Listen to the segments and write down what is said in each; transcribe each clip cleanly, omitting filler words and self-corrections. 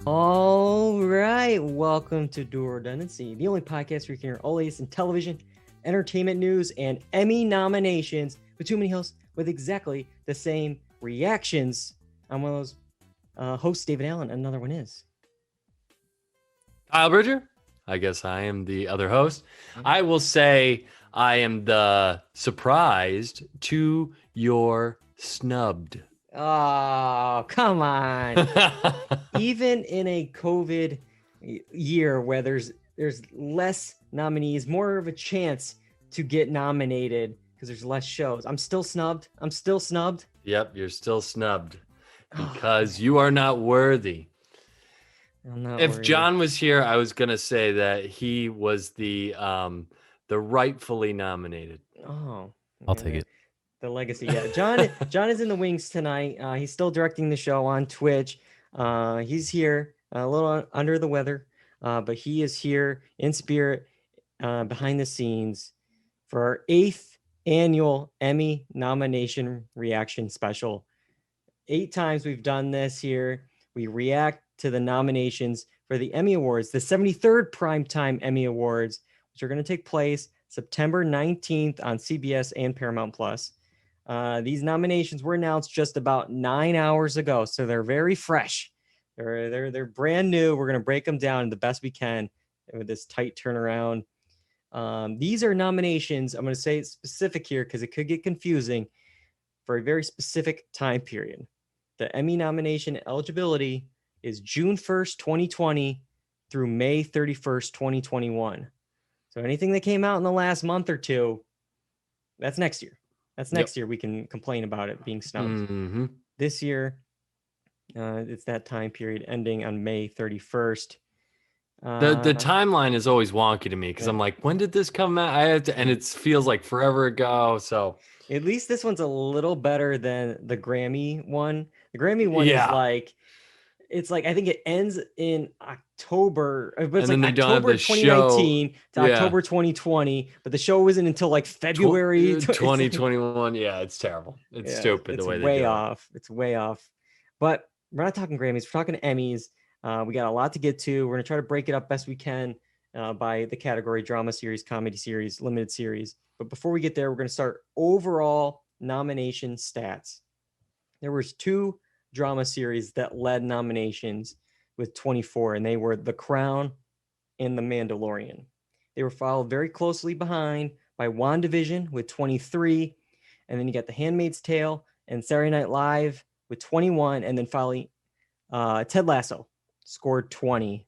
All right, welcome to Dual Redundancy, the only podcast where you can hear all latest in television, entertainment news, and Emmy nominations with too many hosts with exactly the same reactions. I'm one of those hosts, David Allen. Another one is Kyle Bridger. I guess I am the other host. I will say I am the surprised to your snubbed. Oh, come on. Even in a COVID year where there's less nominees, more of a chance to get nominated because there's less shows. I'm still snubbed. Yep, you're still snubbed because you are not worthy. If John was here, I was gonna say that he was the rightfully nominated. Oh, I'll take it. The legacy, yeah. John is in the wings tonight. He's still directing the show on Twitch. He's here, a little under the weather, but he is here in spirit, behind the scenes for our 8th annual Emmy nomination reaction special. 8 times we've done this here. We react to the nominations for the Emmy Awards, the 73rd Primetime Emmy Awards, which are going to take place September 19th on CBS and Paramount Plus. These nominations were announced just about 9 hours ago, so they're very fresh. They're brand new. We're going to break them down the best we can with this tight turnaround. These are nominations. I'm going to say it's specific here because it could get confusing, for a very specific time period. The Emmy nomination eligibility is June 1st, 2020 through May 31st, 2021. So anything that came out in the last month or two, that's next year. That's next year we can complain about it being snubbed. Mm-hmm. This year, it's that time period ending on May 31st. The timeline is always wonky to me because I'm like, when did this come out? And it feels like forever ago. So at least this one's a little better than the Grammy one. The Grammy one is like, it's like, I think it ends in October, but it's like October 2019 to October 2020, but the show wasn't until like February 2021. Yeah, it's terrible. It's stupid the way they do it. It's way off. But we're not talking Grammys, we're talking Emmys. We got a lot to get to. We're going to try to break it up best we can by the category: drama series, comedy series, limited series. But before we get there, we're going to start overall nomination stats. There was 2 drama series that led nominations with 24, and they were The Crown and The Mandalorian. They were followed very closely behind by WandaVision with 23, and then you got The Handmaid's Tale and Saturday Night Live with 21, and then finally Ted Lasso scored 20.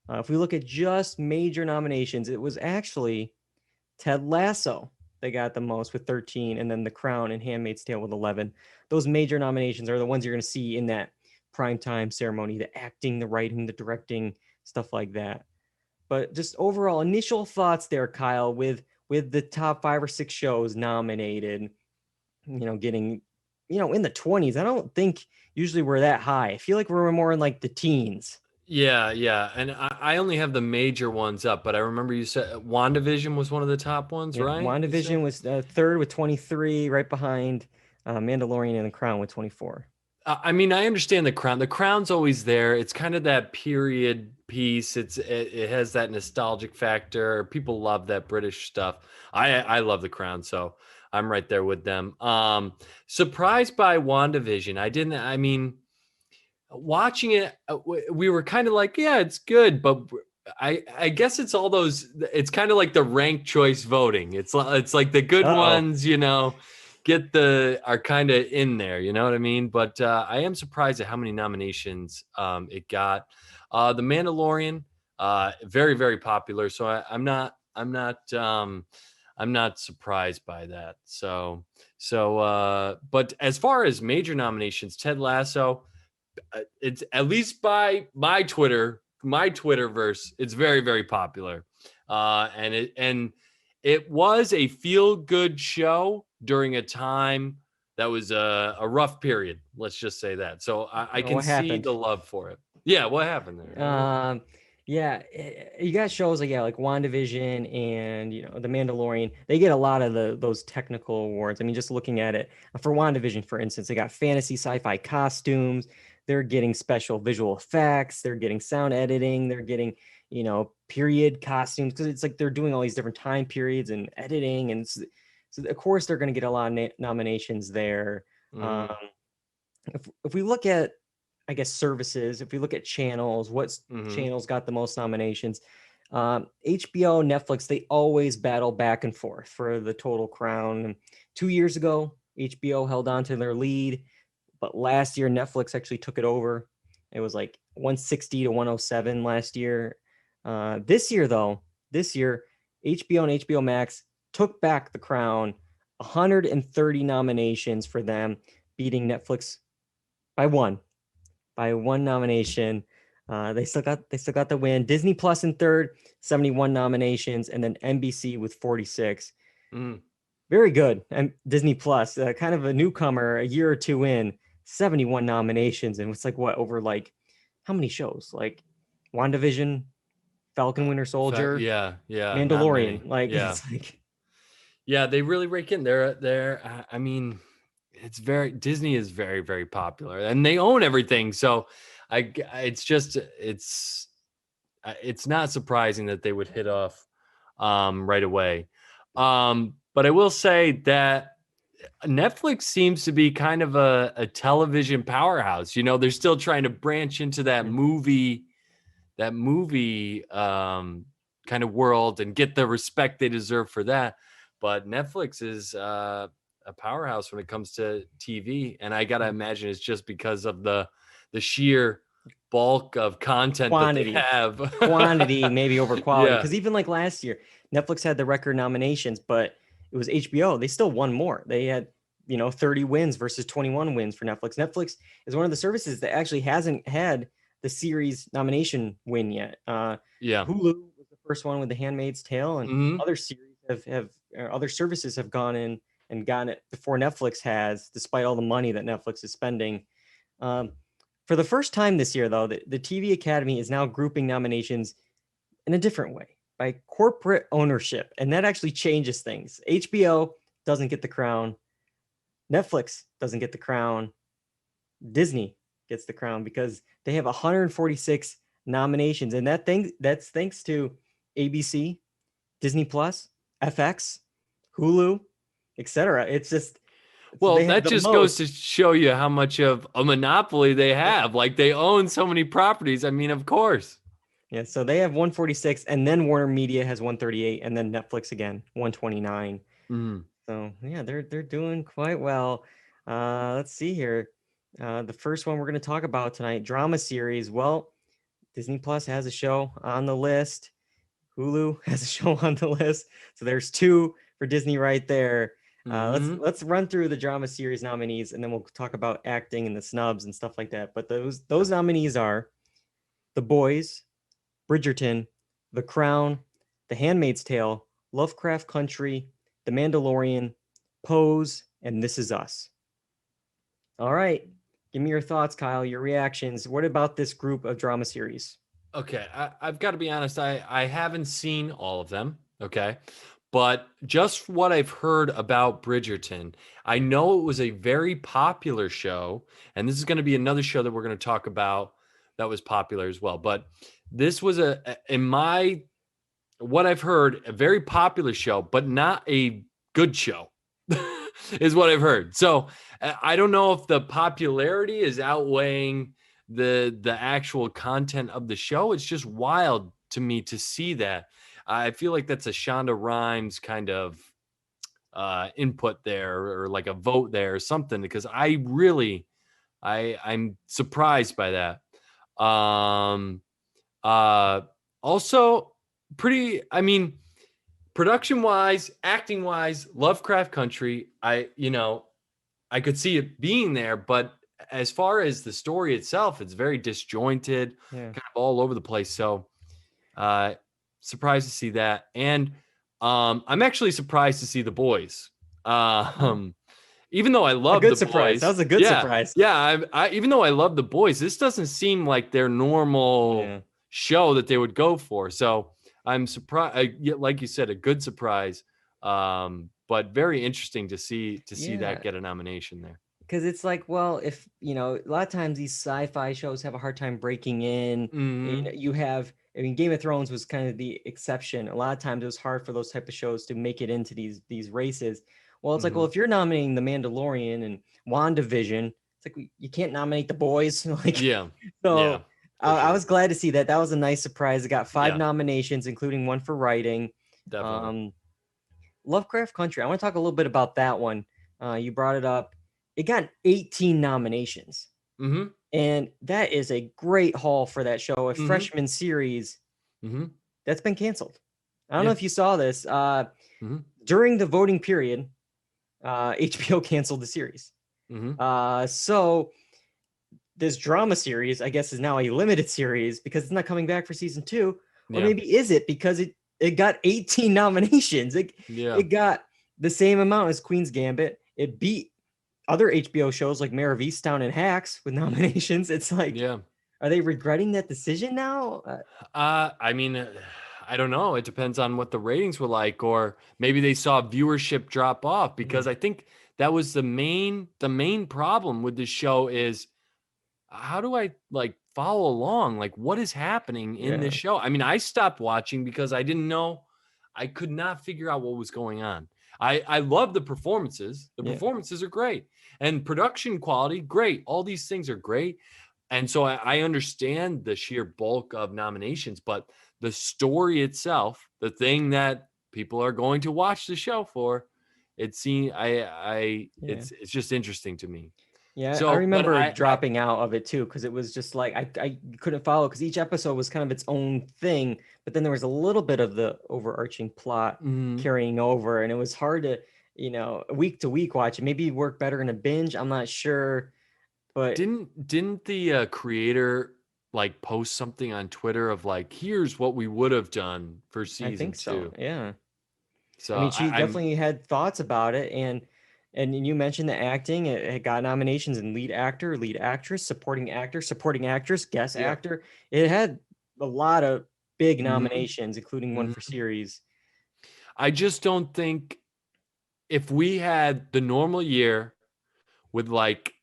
If we look at just major nominations, it was actually Ted Lasso that got the most with 13, and then The Crown and Handmaid's Tale with 11. Those major nominations are the ones you're going to see in that primetime ceremony: the acting, the writing, the directing, stuff like that. But just overall initial thoughts there, Kyle, with the top 5 or 6 shows nominated, getting, in the 20s. I don't think usually we're that high. I feel like we're more in like the teens. Yeah. And I only have the major ones up, but I remember you said WandaVision was one of the top ones, right? WandaVision was third with 23, right behind Mandalorian and The Crown with 24. I mean, I understand The Crown. The Crown's always there. It's kind of that period piece. It has that nostalgic factor. People love that British stuff. I love The Crown, so I'm right there with them. Surprised by WandaVision. Watching it, we were kind of like, yeah, it's good, but I guess it's all those. It's kind of like the ranked choice voting. It's like the good ones, are kind of in there. You know what I mean? But I am surprised at how many nominations it got. The Mandalorian, very, very popular. So I'm not surprised by that. But as far as major nominations, Ted Lasso, it's at least by my Twitterverse, it's very, very popular. And it was a feel-good show during a time that was a rough period. Let's just say that. So I can see the love for it. Yeah, what happened there? Yeah, you got shows like WandaVision and The Mandalorian. They get a lot of those technical awards. I mean, just looking at it for WandaVision, for instance, they got fantasy sci-fi costumes. they're getting special visual effects, they're getting sound editing, they're getting, period costumes, because it's like they're doing all these different time periods and editing. And so of course they're going to get a lot of nominations there. Mhm. If we look at, I guess, services, if we look at channels, what Mhm. channels got the most nominations? HBO, Netflix, they always battle back and forth for the total crown. 2 years ago, HBO held on to their lead, but last year Netflix actually took it over. It was like 160 to 107 last year. This year, though, HBO and HBO Max took back the crown. 130 nominations for them, beating Netflix by one nomination. They still got the win. Disney Plus in third, 71 nominations, and then NBC with 46. Mhm. Very good. And Disney Plus, kind of a newcomer, a year or two in, 71 nominations, and it's like what, over like how many shows? Like WandaVision, Falcon Winter Soldier, Yeah, not Mandalorian. many. Like Yeah. it's like Yeah, they really rake in. I mean, Disney is very, very popular, and they own everything. So, it's not surprising that they would hit off right away. But I will say that Netflix seems to be kind of a television powerhouse. They're still trying to branch into that movie kind of world and get the respect they deserve for that. But Netflix is a powerhouse when it comes to TV, and I gotta imagine it's just because of the sheer bulk of content that they quantity. have. Quantity maybe over quality, Yeah. because even like last year Netflix had the record nominations, but it was HBO, they still won more. They had 30 wins versus 21 wins for Netflix is one of the services that actually hasn't had the series nomination win yet. Yeah. Hulu was the first one with The Handmaid's Tale, and Hmm. other series have or other services have gone in and gotten it before Netflix has, despite all the money that Netflix is spending. um, for the first time this year, though, the TV Academy is now grouping nominations in a different way, by corporate ownership. And that actually changes things. HBO doesn't get the crown. Netflix doesn't get the crown. Disney gets the crown because they have 146 nominations. And that's thanks to ABC, Disney Plus, FX, Hulu, etc. It's just, Well, they have that the just goes most. to show you how much of a monopoly they have. Like, they own so many properties. I mean, of course. Yeah, so they have 146, and then Warner Media has 138, and then Netflix again 129. Mm. So yeah, they're doing quite well. Let's see here. The first one we're going to talk about tonight, drama series. Well, Disney Plus has a show on the list. Hulu has a show on the list. So there's two for Disney right there. Hmm. Let's run through the drama series nominees, and then we'll talk about acting and the snubs and stuff like that. But those nominees are The Boys, Bridgerton, The Crown, The Handmaid's Tale, Lovecraft Country, The Mandalorian, Pose, and This Is Us. All right. Give me your thoughts, Kyle, your reactions. What about this group of drama series? Okay, I've got to be honest. I haven't seen all of them. Okay, but just what I've heard about Bridgerton, I know it was a very popular show, and this is going to be another show that we're going to talk about that was popular as well. But this was in my what I've heard, a very popular show, but not a good show, is what I've heard. So I don't know if the popularity is outweighing the actual content of the show. It's just wild to me to see that. I feel like that's a Shonda Rhimes kind of input there, or like a vote there or something, because I'm surprised by that. Uh Also, I mean, production wise, acting wise, Lovecraft Country, I could see it being there, but as far as the story itself, it's very disjointed, Yeah. kind of all over the place. So uh surprised to see that. And I'm actually surprised to see The Boys. Um Even though I A love good The surprise. That Boys. was a good Yeah. surprise. Yeah, even though I love The Boys, this doesn't seem like their normal Yeah. show that they would go for. So I'm surprised. Like you said, a good surprise, but very interesting to see that Yeah. get a nomination there. Because it's like, well, if a lot of times these sci-fi shows have a hard time breaking in. You have, I mean, Game of Thrones was kind of the exception. A lot of times it was hard for those type of shows to make it into these races. Well, it's like, well, if you're nominating The Mandalorian and WandaVision, it's like you can't nominate The Boys. Like, Yeah. So Yeah, I was glad to see that. That was a nice surprise. It got 5 Yeah. nominations, including one for writing. Definitely. Lovecraft Country. I want to talk a little bit about that one. You brought it up. It got 18 nominations. And that is a great haul for that show, a freshman series that's been canceled. I don't know if you saw this. During the voting period, HBO canceled the series. So this drama series, I guess, is now a limited series because it's not coming back for season 2. Or maybe is it because it got 18 nominations. It got the same amount as Queen's Gambit. It beat other HBO shows like Mare of Easttown and Hacks with nominations. It's like, are they regretting that decision now? I mean, I don't know. It depends on what the ratings were like, or maybe they saw viewership drop off, because I think that was the main problem with the show is, how do I like follow along? Like, what is happening in this show? I mean, I stopped watching because I didn't know. I could not figure out what was going on. I love the performances. The performances are great. And production quality, great. All these things are great. And so I understand the sheer bulk of nominations, but the story itself, the thing that people are going to watch the show for, it's just interesting to me. Yeah, So, I remember dropping out of it too, because it was just like I couldn't follow, because each episode was kind of its own thing, but then there was a little bit of the overarching plot carrying over, and it was hard to, week to week watch it. Maybe it'd work better in a binge. I'm not sure, but didn't the creator like post something on Twitter of like, here's what we would have done for season 2? I think so. Yeah. So I mean, she definitely had thoughts about it, and you mentioned the acting. It got nominations in lead actor, lead actress, supporting actor, supporting actress, guest actor. It had a lot of big nominations, including one for series. I just don't think, if we had the normal year with like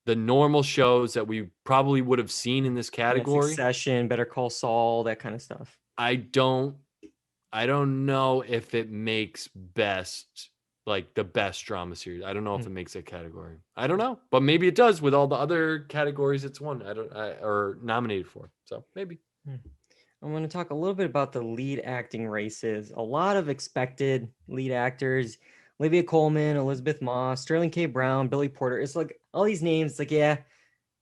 the normal shows that we probably would have seen in this category, Succession, Better Call Saul, that kind of stuff. I don't know if it makes like the best drama series. I don't know if it makes that category. I don't know, but maybe it does with all the other categories it's won. Or nominated for. So maybe. I'm going to talk a little bit about the lead acting races. A lot of expected lead actors: Olivia Colman, Elizabeth Moss, Sterling K. Brown, Billy Porter. It's like all these names. It's like, yeah,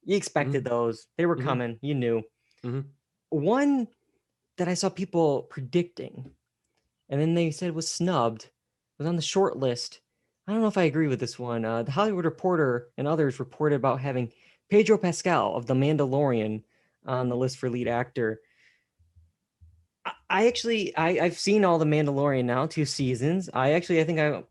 you expected those. They were coming. You knew. One that I saw people predicting, and then they said was snubbed, was on the short list. I don't know if I agree with this one. The Hollywood Reporter and others reported about having Pedro Pascal of The Mandalorian on the list for lead actor. I've seen all The Mandalorian now, 2 seasons. I think I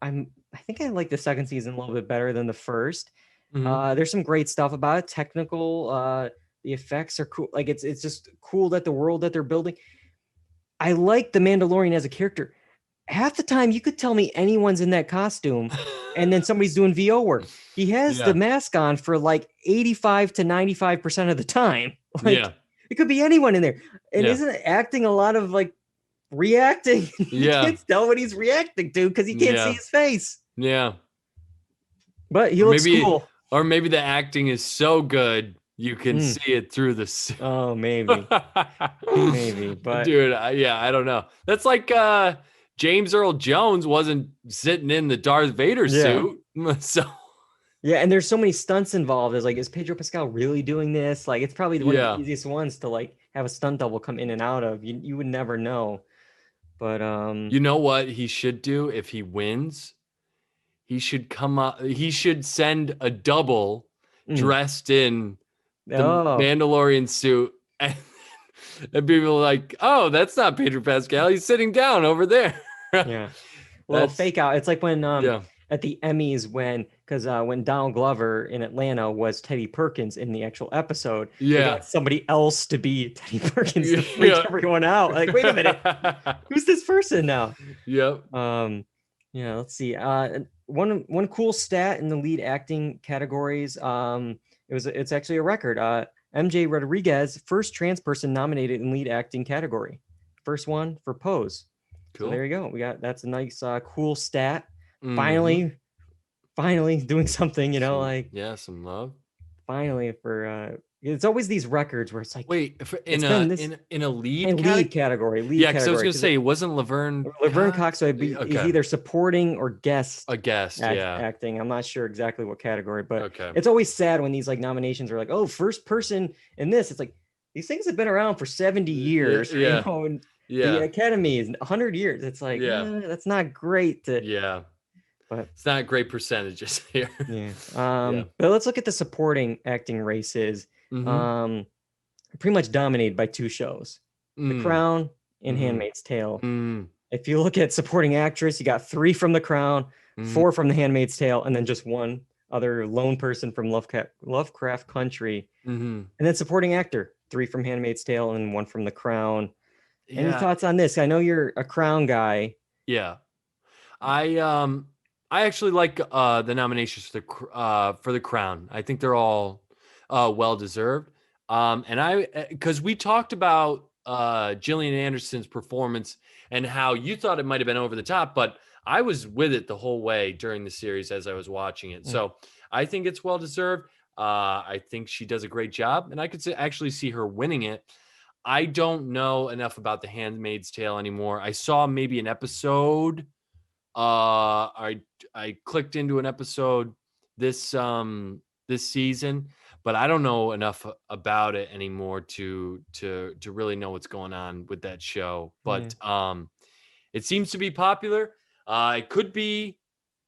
like the second season a little bit better than the first. There's some great stuff about it. Technical, the effects are cool. Like it's just cool that the world that they're building. I like The Mandalorian as a character. Half the time you could tell me anyone's in that costume and then somebody's doing VO work. He has the mask on for like 85 to 95% of the time. Like, it could be anyone in there. And isn't it acting a lot of like reacting? You can't tell what he's reacting to because he can't see his face. Yeah. But he looks cool. Or maybe the acting is so good you can see it through the Oh, maybe. Maybe. But dude, I don't know. That's like James Earl Jones wasn't sitting in the Darth Vader suit. So yeah, and there's so many stunts involved. It's like, is Pedro Pascal really doing this? Like, it's probably one of the easiest ones to like have a stunt double come in and out of. You would never know. But you know what he should do if he wins? He should come up. He should send a double dressed in the Mandalorian suit, and people are like, "Oh, that's not Pedro Pascal. He's sitting down over there." Well, fake out. It's like when at the Emmys when Donald Glover in Atlanta was Teddy Perkins in the actual episode. They got somebody else to be Teddy Perkins to freak everyone out. Like, wait a minute, who's this person now? Yep. Let's see. one cool stat in the lead acting categories. It's actually a record. MJ Rodriguez, first trans person nominated in lead acting category, first one for Pose. Cool. So there you go. That's a nice cool stat. Mhm. Finally doing something. Some love. Finally for it's always these records where it's like, wait, it's been this in a lead lead category. Yeah, because I was gonna say it wasn't Laverne Cox. So he's either supporting or guest. A guest, acting. I'm not sure exactly what category, but Okay. it's always sad when these like nominations are like, oh, first person in this. It's like these things have been around for 70 years. Yeah. And the Academy is 100 years. It's like, that's not great. But it's not great percentages here. But let's look at the supporting acting races. Pretty much dominated by two shows, The Crown and Handmaid's Tale. If you look at supporting actress, you got 3 from The Crown, 4 from The Handmaid's Tale, and then just one other lone person from Lovecraft Country. And then supporting actor, 3 from Handmaid's Tale and 1 from The Crown. Any thoughts on this? I know you're a Crown guy. Yeah. I actually like the nominations for the Crown. I think they're all well deserved. And because we talked about Gillian Anderson's performance and how you thought it might have been over the top, but I was with it the whole way during the series as I was watching it. So I think it's well deserved. I think she does a great job, and I could actually see her winning it. I don't know enough about The Handmaid's Tale anymore. I saw maybe an episode. I clicked into an episode this season, but I don't know enough about it anymore to really know what's going on with that show. But it seems to be popular. It could be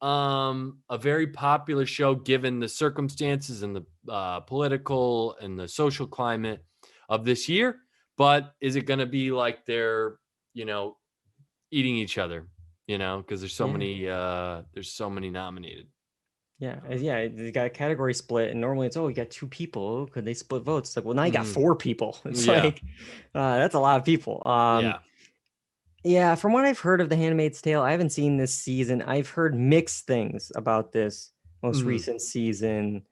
a very popular show given the circumstances and the political and the social climate of this year. But is it going to be like they're, eating each other? Because there's so many nominated. They got a category split, and normally it's, you got 2 people. Could they split votes? It's like, well, now you got 4 people. It's like that's a lot of people. From what I've heard of The Handmaid's Tale, I haven't seen this season. I've heard mixed things about this most recent season.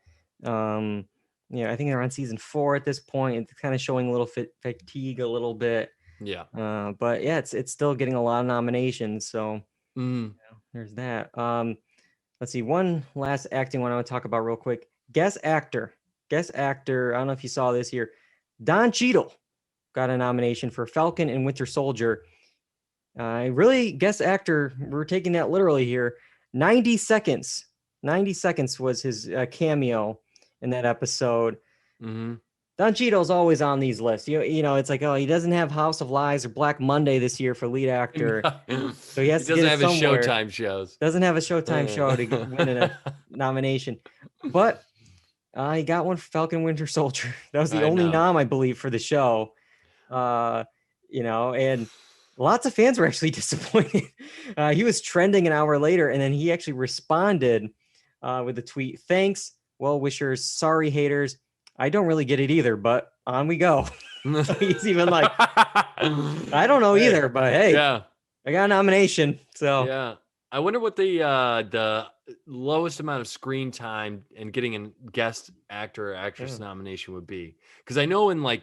I think they're on season 4 at this point. It's kind of showing a little fatigue a little bit. But it's still getting a lot of nominations. So there's that. Let's see. One last acting one I want to talk about real quick. Guest actor. I don't know if you saw this here. Don Cheadle got a nomination for Falcon and Winter Soldier. Really, guest actor, we're taking that literally here. 90 seconds. 90 seconds was his cameo in that episode. Don Cheadle's always on these lists. It's like, he doesn't have House of Lies or Black Monday this year for lead actor. So he doesn't have his Showtime shows. Doesn't have a Showtime show to win a nomination. But he got one for Falcon Winter Soldier. That was the only nom, I believe, for the show. And lots of fans were actually disappointed. He was trending an hour later, and then he actually responded with a tweet. Thanks, well-wishers, sorry, haters. I don't really get it either, but on we go. He's even like, I don't know either, but hey, I got a nomination. So I wonder what the lowest amount of screen time and getting a guest actor or actress nomination would be. Because I know in like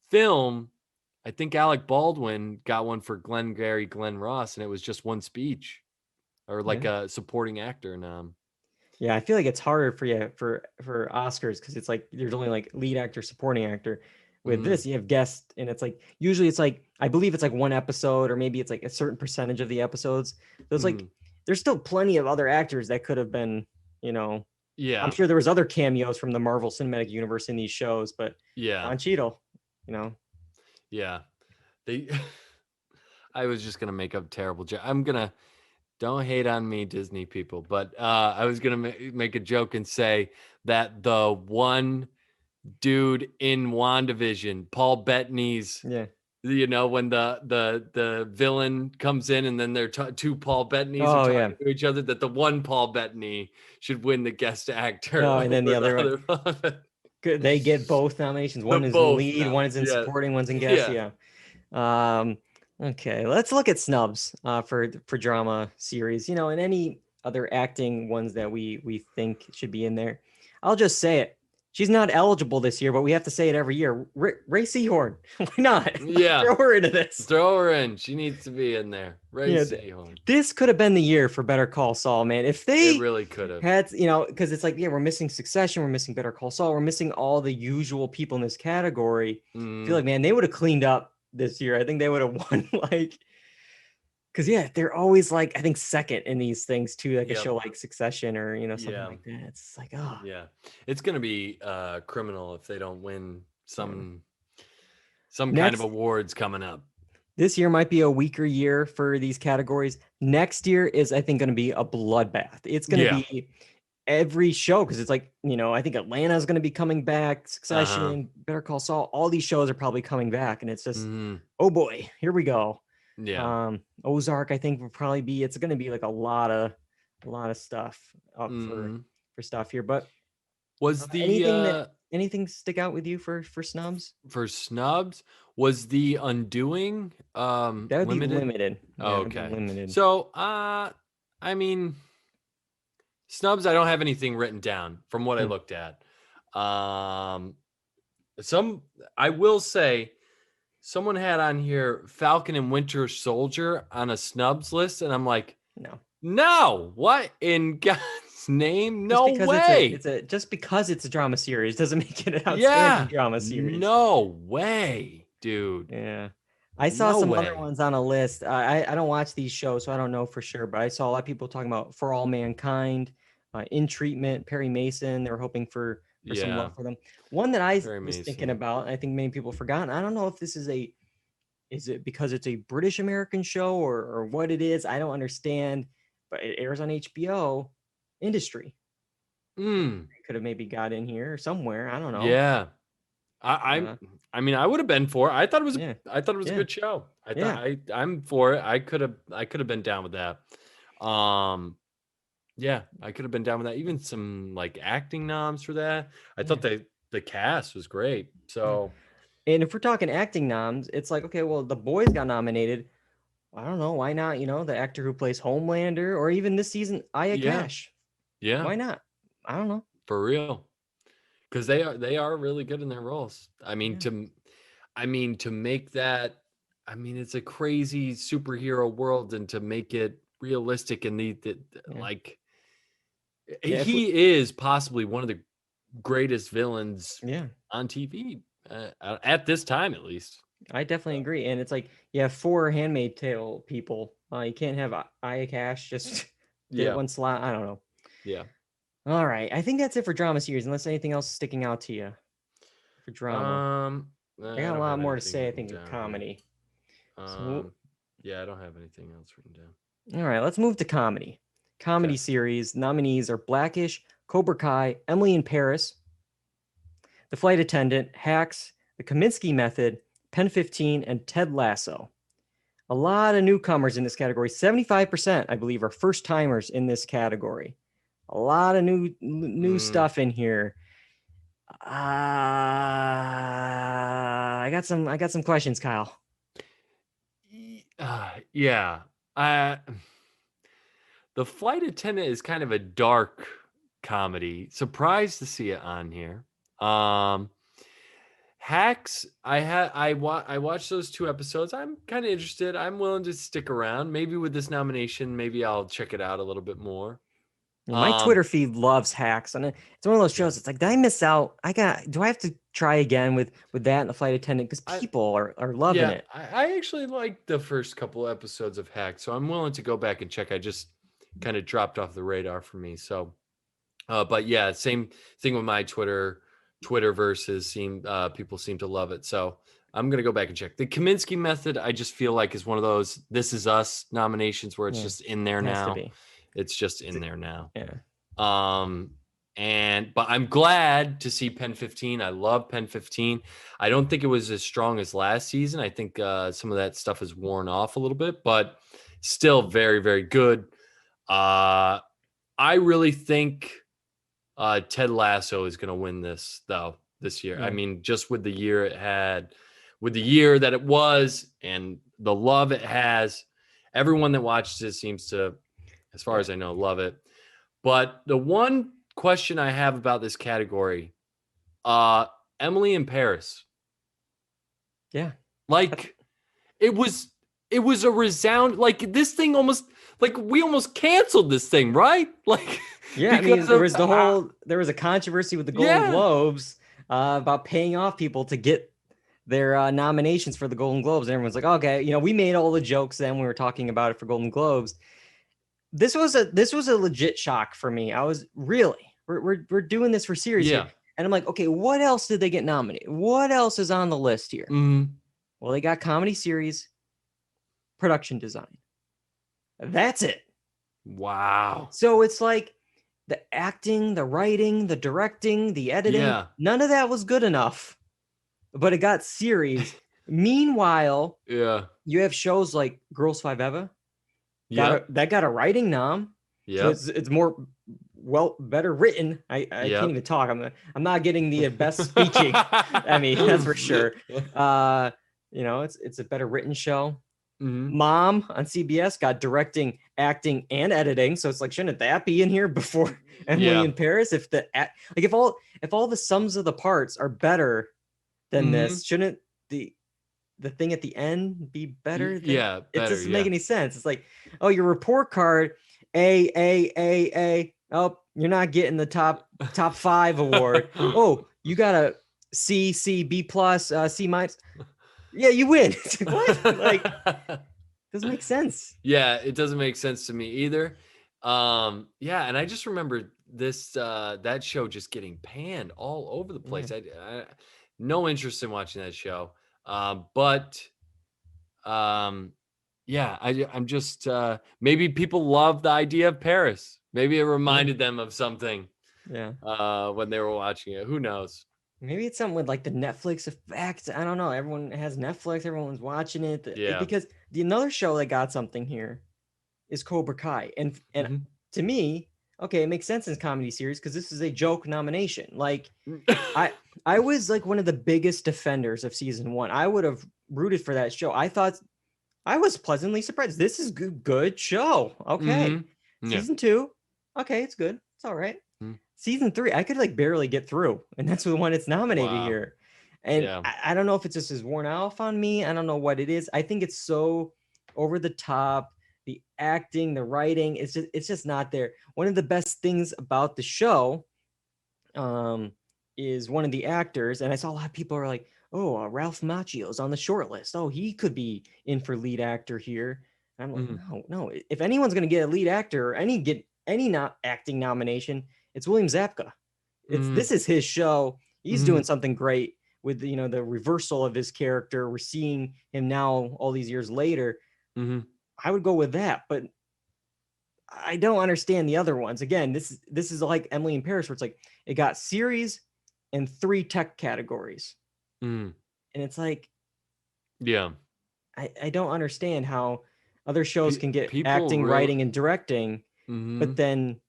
film, I think Alec Baldwin got one for Glengarry Glen Ross, and it was just one speech, or like a supporting actor nom. Yeah, I feel like it's harder for Oscars because it's like there's only like lead actor, supporting actor. With this, you have guest, and it's like usually it's like I believe it's like one episode, or maybe it's like a certain percentage of the episodes. So it's like there's still plenty of other actors that could have been, I'm sure there was other cameos from the Marvel Cinematic Universe in these shows, but Don Cheadle, I was just gonna make a terrible joke. Don't hate on me, Disney people, but I was gonna make a joke and say that the one dude in WandaVision, Paul Bettany's, when the villain comes in and then there are 2 Paul Bettany's are talking to each other, that the one Paul Bettany should win the guest actor. And then the other one. They get both nominations. One is in lead, one is in supporting, one's in guest. Okay, let's look at snubs for drama series. In any other acting ones that we think should be in there. I'll just say it. She's not eligible this year, but we have to say it every year. Ray Seahorn. Why not? Yeah. Throw her into this. Throw her in. She needs to be in there. Ray Yeah, Seahorn. this could have been the year for Better Call Saul, man. If they It really could have. had, you know, because it's like, yeah, we're missing Succession, we're missing Better Call Saul, we're missing all the usual people in this category. I feel like, man, they would have cleaned up this year. I think they would have won, like, because yeah, they're always like, I think second in these things too, like a show like Succession or, you know, something like that. It's like, oh yeah, it's gonna be criminal if they don't win some kind of awards coming up. This year might be a weaker year for these categories. Next year is, I think, going to be a bloodbath. It's going to be every show, because it's like, you know, I think Atlanta is going to be coming back, Succession, Better Call Saul, all these shows are probably coming back, and it's just, oh boy, here we go. Yeah. Ozark, I think, will probably be, it's going to be like a lot of stuff up for stuff here. But was the anything stick out with you for snubs? For snubs, was The Undoing that would limited? Be limited. Yeah, okay. Limited. So I mean, snubs, I don't have anything written down from what I looked at. I will say someone had on here Falcon and Winter Soldier on a snubs list, and I'm like, no, what in God's name? No way. It's just because it's a drama series doesn't make it an outstanding drama series. No way, dude. Yeah. I saw some other ones on a list. I don't watch these shows, so I don't know for sure, but I saw a lot of people talking about For All Mankind, In Treatment, Perry Mason. They were hoping for some love for them. One that I was thinking about, I think many people forgotten. I don't know if this is it because it's a British American show or what it is. I don't understand, but it airs on HBO. Industry. Could have maybe got in here somewhere. I don't know. Yeah. I mean, I would have been for it. I thought it was a good show. I'm for it. I could have been down with that. Yeah, I could have been down with that. Even some like acting noms for that. I thought the cast was great. So, and if we're talking acting noms, it's like, okay, well, The Boys got nominated. I don't know, why not? You know, the actor who plays Homelander, or even this season, Aya Cash. Yeah, why not? I don't know. For real, because they are really good in their roles. I mean, to make that, I mean, it's a crazy superhero world, and to make it realistic and like. He is possibly one of the greatest villains on TV at this time, at least. I definitely agree. And it's like, you have 4 Handmaid's Tale people. You can't have Aya Cash just get one slot. I don't know. Yeah. All right. I think that's it for drama series, unless anything else is sticking out to you for drama. I got a lot more to say, I think, in comedy. Yeah, I don't have anything else written down. All right. Let's move to comedy. Comedy series nominees are Blackish, Cobra Kai, Emily in Paris, The Flight Attendant, Hacks, The Kominsky Method, Pen 15, and Ted Lasso. A lot of newcomers in this category. 75%, I believe, are first timers in this category. A lot of new stuff in here. I got some questions, Kyle. Yeah. The Flight Attendant is kind of a dark comedy. Surprised to see it on here. Hacks, I watched those 2 episodes. I'm kind of interested. I'm willing to stick around. Maybe with this nomination, maybe I'll check it out a little bit more. My Twitter feed loves Hacks, and it's one of those shows. It's like, did I miss out? Do I have to try again with that and The Flight Attendant? Because people are loving it. I actually liked the first couple episodes of Hacks, so I'm willing to go back and check. I just kind of dropped off the radar for me. So, but yeah, same thing with my Twitter versus people seem to love it. So I'm going to go back and check. The Kominsky Method, I just feel like is one of those This Is Us nominations where it's just in there now. It's just in there now. Yeah. But I'm glad to see Pen 15. I love Pen 15. I don't think it was as strong as last season. I think some of that stuff has worn off a little bit, but still very, very good. I really think Ted Lasso is going to win this year. I mean, just with the year it had, with the year that it was, and the love it has, everyone that watches it seems to As far as I know, love it. But the one question I have about this category, Emily in Paris. Yeah. Like it was a resound, like this thing almost, like we almost canceled this thing, right? Like Yeah, I mean, because of there was a controversy with the Golden yeah. Globes about paying off people to get their nominations for the Golden Globes, and everyone's like, okay, we made all the jokes then we were talking about it for Golden Globes. This was a legit shock for me. I was really, we're doing this for series here, and I'm like, okay, what else did they get nominated? What else is on the list here? Mm-hmm. Well, they got comedy series, production design. That's it. Wow. So it's like the acting, the writing, the directing, the editing, none of that was good enough, but it got series. Meanwhile, you have shows like Girls Five Eva, that got a writing nom. So it's more better written. I can't even talk. I'm not getting the best speaking. I mean, that's for sure. It's a better written show. Mm-hmm. Mom on CBS got directing, acting, and editing. So it's like, shouldn't that be in here before Emily in Paris? If all the sums of the parts are better than this, shouldn't the thing at the end be better? Better, it doesn't make any sense. It's like, oh, your report card, A. Oh, you're not getting the top 5 award. Oh, you got a C, B plus, C minus. Yeah, you win. What? Like, doesn't make sense. Yeah, it doesn't make sense to me either. And I just remember this that show just getting panned all over the place. I no interest in watching that show. I'm just maybe people love the idea of Paris. Maybe it reminded them of something. Yeah. When they were watching it. Who knows? Maybe it's something with like the Netflix effect. I don't know. Everyone has Netflix. Everyone's watching it. Because another show that got something here is Cobra Kai. And to me, okay, it makes sense in comedy series because this is a joke nomination. Like, I was like one of the biggest defenders of season 1. I would have rooted for that show. I thought I was pleasantly surprised. This is good show. Okay. Season 2. Okay, it's good. It's all right. Season 3, I could like barely get through, and that's the one it's nominated here. And I don't know if it's just is worn off on me. I don't know what it is. I think it's so over the top. The acting, the writing, it's just not there. One of the best things about the show is one of the actors, and I saw a lot of people are like, oh, Ralph Macchio's on the short list. Oh, he could be in for lead actor here. And I'm like, no. If anyone's going to get a lead actor or any not acting nomination, it's William Zabka. This is his show. He's doing something great with the reversal of his character. We're seeing him now all these years later. I would go with that, but I don't understand the other ones. Again, this is like Emily in Paris, where it's like it got series and 3 tech categories, and it's like, I don't understand how other shows can get acting, writing, and directing, but then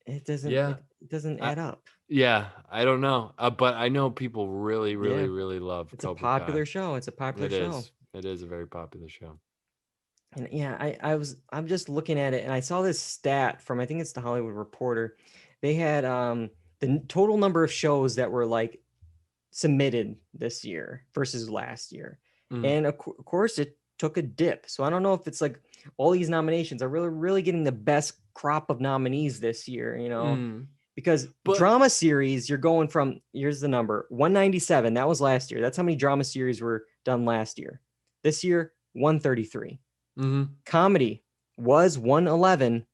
it doesn't. It doesn't add up. I don't know, but I know people really love. It's Cobra a popular Kai. Show. It's a popular show. It is a very popular show. And I'm just looking at it, and I saw this stat from, I think it's the Hollywood Reporter. They had the total number of shows that were like submitted this year versus last year, and of course it took a dip. So I don't know if it's like all these nominations are really getting the best crop of nominees this year, because drama series, you're going from, here's the number, 197. That was last year. That's how many drama series were done last year. This year, 133. Comedy was 111,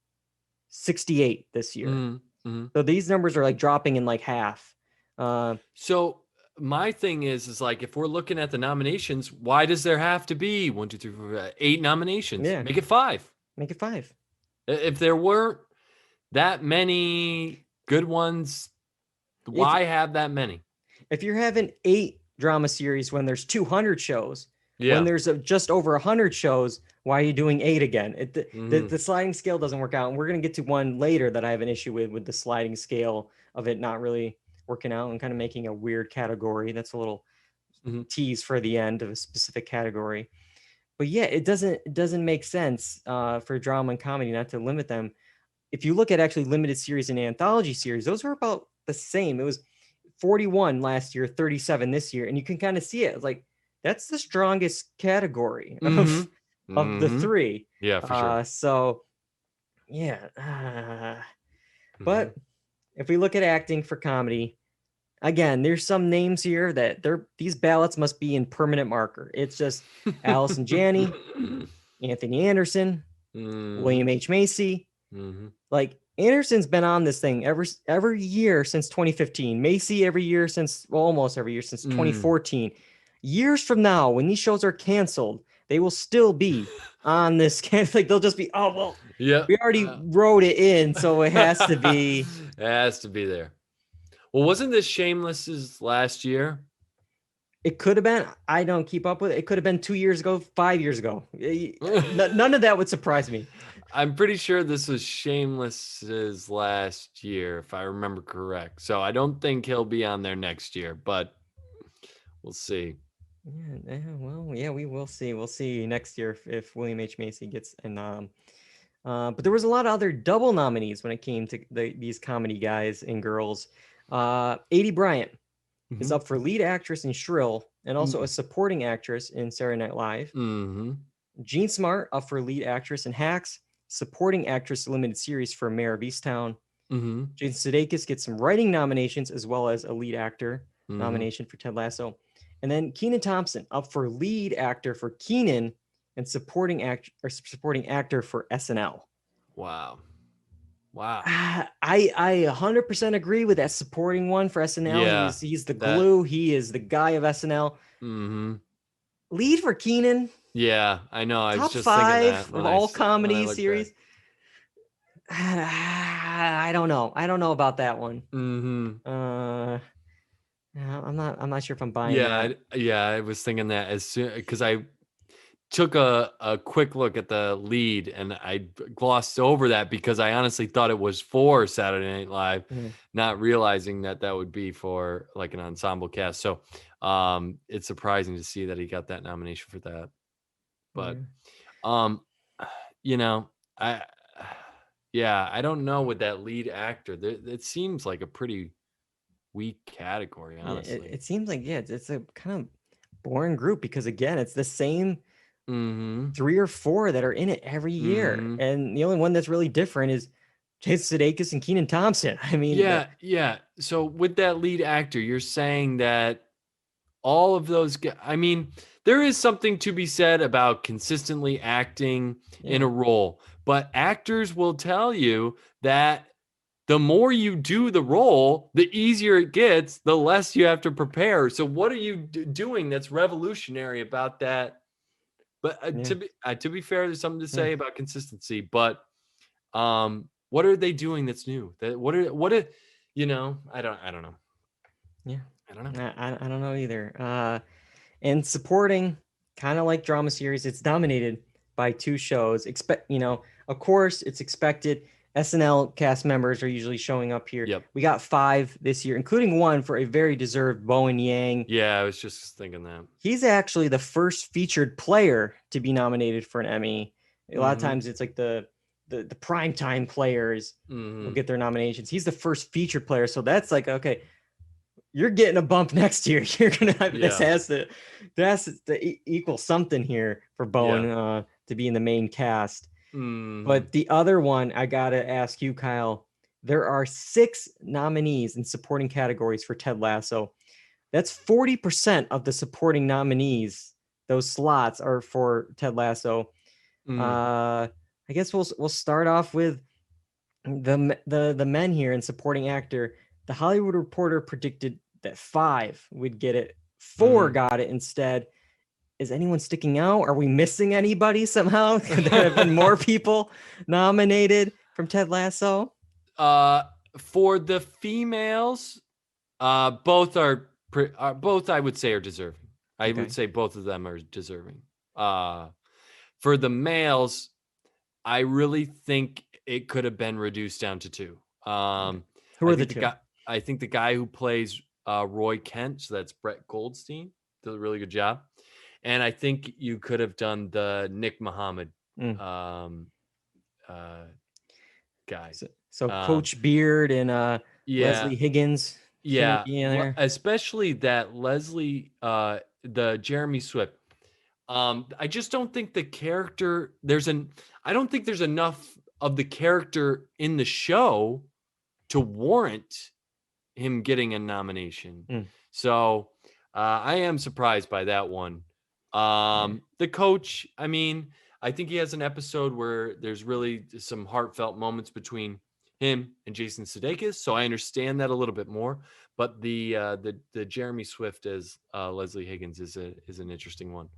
68 this year. So these numbers are like dropping in like half. So my thing is like, if we're looking at the nominations, why does there have to be 1, 2, 3, 4, 5, 8 nominations? Yeah. Make it 5. Make it 5. If there weren't that many good ones, why have that many? If you're having 8 drama series when there's 200 shows, when there's just over 100 shows, why are you doing 8 again? The sliding scale doesn't work out. And we're going to get to one later that I have an issue with the sliding scale of it not really working out and kind of making a weird category. That's a little tease for the end of a specific category. but yeah, it doesn't make sense for drama and comedy not to limit them. If you look at actually limited series and anthology series, those were about the same. It was 41 last year, 37 this year, and you can kind of see it. It's like that's the strongest category Mm-hmm. of the Mm-hmm. three. Yeah, for sure. So yeah, Mm-hmm. but if we look at acting for comedy, again, there's some names here that these ballots must be in permanent marker. It's just Allison Janney, Anthony Anderson, Mm-hmm. William H. Macy. Mm-hmm. Like Anderson's been on this thing every year since 2015. Macy every year since almost every year since 2014. Years from now, when these shows are canceled, they will still be on this. Like they'll just be, oh well, Yep. we already wrote it in, so it has to be. It has to be there. Well, wasn't this Shameless's last year? It could have been. I don't keep up with it. It could have been 2 years ago, 5 years ago. None of that would surprise me. I'm pretty sure this was Shameless's last year, if I remember correct. So I don't think he'll be on there next year, but we'll see. Yeah, well, yeah, we will see. We'll see next year if William H. Macy gets an but there was a lot of other double nominees when it came to these comedy guys and girls. Adie Bryant is Mm-hmm. up for lead actress in Shrill and also a supporting actress in Saturday Night Live. Mm-hmm. Jean Smart up for lead actress in Hacks, supporting actress limited series for Mayor of Easttown. Mm-hmm. Jason Sudeikis gets some writing nominations as well as a lead actor Mm-hmm. nomination for Ted Lasso. And then Kenan Thompson up for lead actor for Kenan and supporting actor for SNL. Wow. Wow. I 100% agree with that supporting one for SNL. Yeah. He's the That. glue. He is the guy of SNL. Mm-hmm. Lead for Kenan, Yeah, I know. I was top just thinking that five of all when I comedy looked back. series. I don't know. I don't know about that one. Mm-hmm. I'm not sure if I'm buying Yeah, that. I was thinking that as soon because I took a quick look at the lead and I glossed over that because I honestly thought it was for Saturday Night Live, Mhm. not realizing that that would be for like an ensemble cast. So it's surprising to see that he got that nomination for that. But Yeah. um you know, I yeah, I don't know with that lead actor. It seems like a pretty weak category, Yeah, it, honestly. it seems like it's a kind of boring group because again, it's the same Mhm. 3 or 4 that are in it every year, Mhm. and the only one that's really different is Jason Sudeikis and Kenan Thompson. I mean, Yeah, yeah. So with that lead actor, you're saying that all of those I mean, there is something to be said about consistently acting in yeah, a role, but actors will tell you that the more you do the role, the easier it gets, the less you have to prepare. So what are you doing that's revolutionary about that? But yeah, to be fair, there's something to yeah, say about consistency, but what are they doing that's new? That what are I don't know. yeah. I don't know. I don't know either. And supporting, kind of like drama series, it's dominated by 2 shows. Of course, it's expected. SNL cast members are usually showing up here. Yep. We got 5 this year, including one for a very deserved Bowen Yang. Yeah, I was just thinking that. He's actually the first featured player to be nominated for an Emmy. A lot of Mm-hmm. times it's like the primetime players will Mm-hmm. get their nominations. He's the first featured player, so that's like okay, you're getting a bump next year. You're gonna have Yeah. that's to equal something here for Yeah. Bowen to be in the main cast. Mm-hmm. But the other one, I gotta ask you, Kyle. There are 6 nominees in supporting categories for Ted Lasso. That's 40% of the supporting nominees. Those slots are for Ted Lasso. Mm. I guess we'll start off with the men here in supporting actor. The Hollywood Reporter predicted that 5 would get it. 4 Mm. got it instead. Is anyone sticking out? Are we missing anybody somehow? Could there have been more people nominated from Ted Lasso? uh for the females, both both I would say are deserving. I would Okay. say both of them are deserving. Uh for the males, I really think it could have been reduced down to 2. Okay. Who I are the think the 2? guy I think the guy who plays Roy Kent, so that's Brett Goldstein, does a really good job. And I think you could have done the Nick Muhammad Mm. guy. So Coach Beard and Leslie Higgins can be in there. Especially that Leslie, the Jeremy Swift. I just don't think the character I don't think there's enough of the character in the show to warrant him getting a nomination. So I am surprised by that one. The coach, I mean, I think he has an episode where there's really some heartfelt moments between him and Jason Sudeikis, so I understand that a little bit more. But the Jeremy Swift as Leslie Higgins is an interesting one.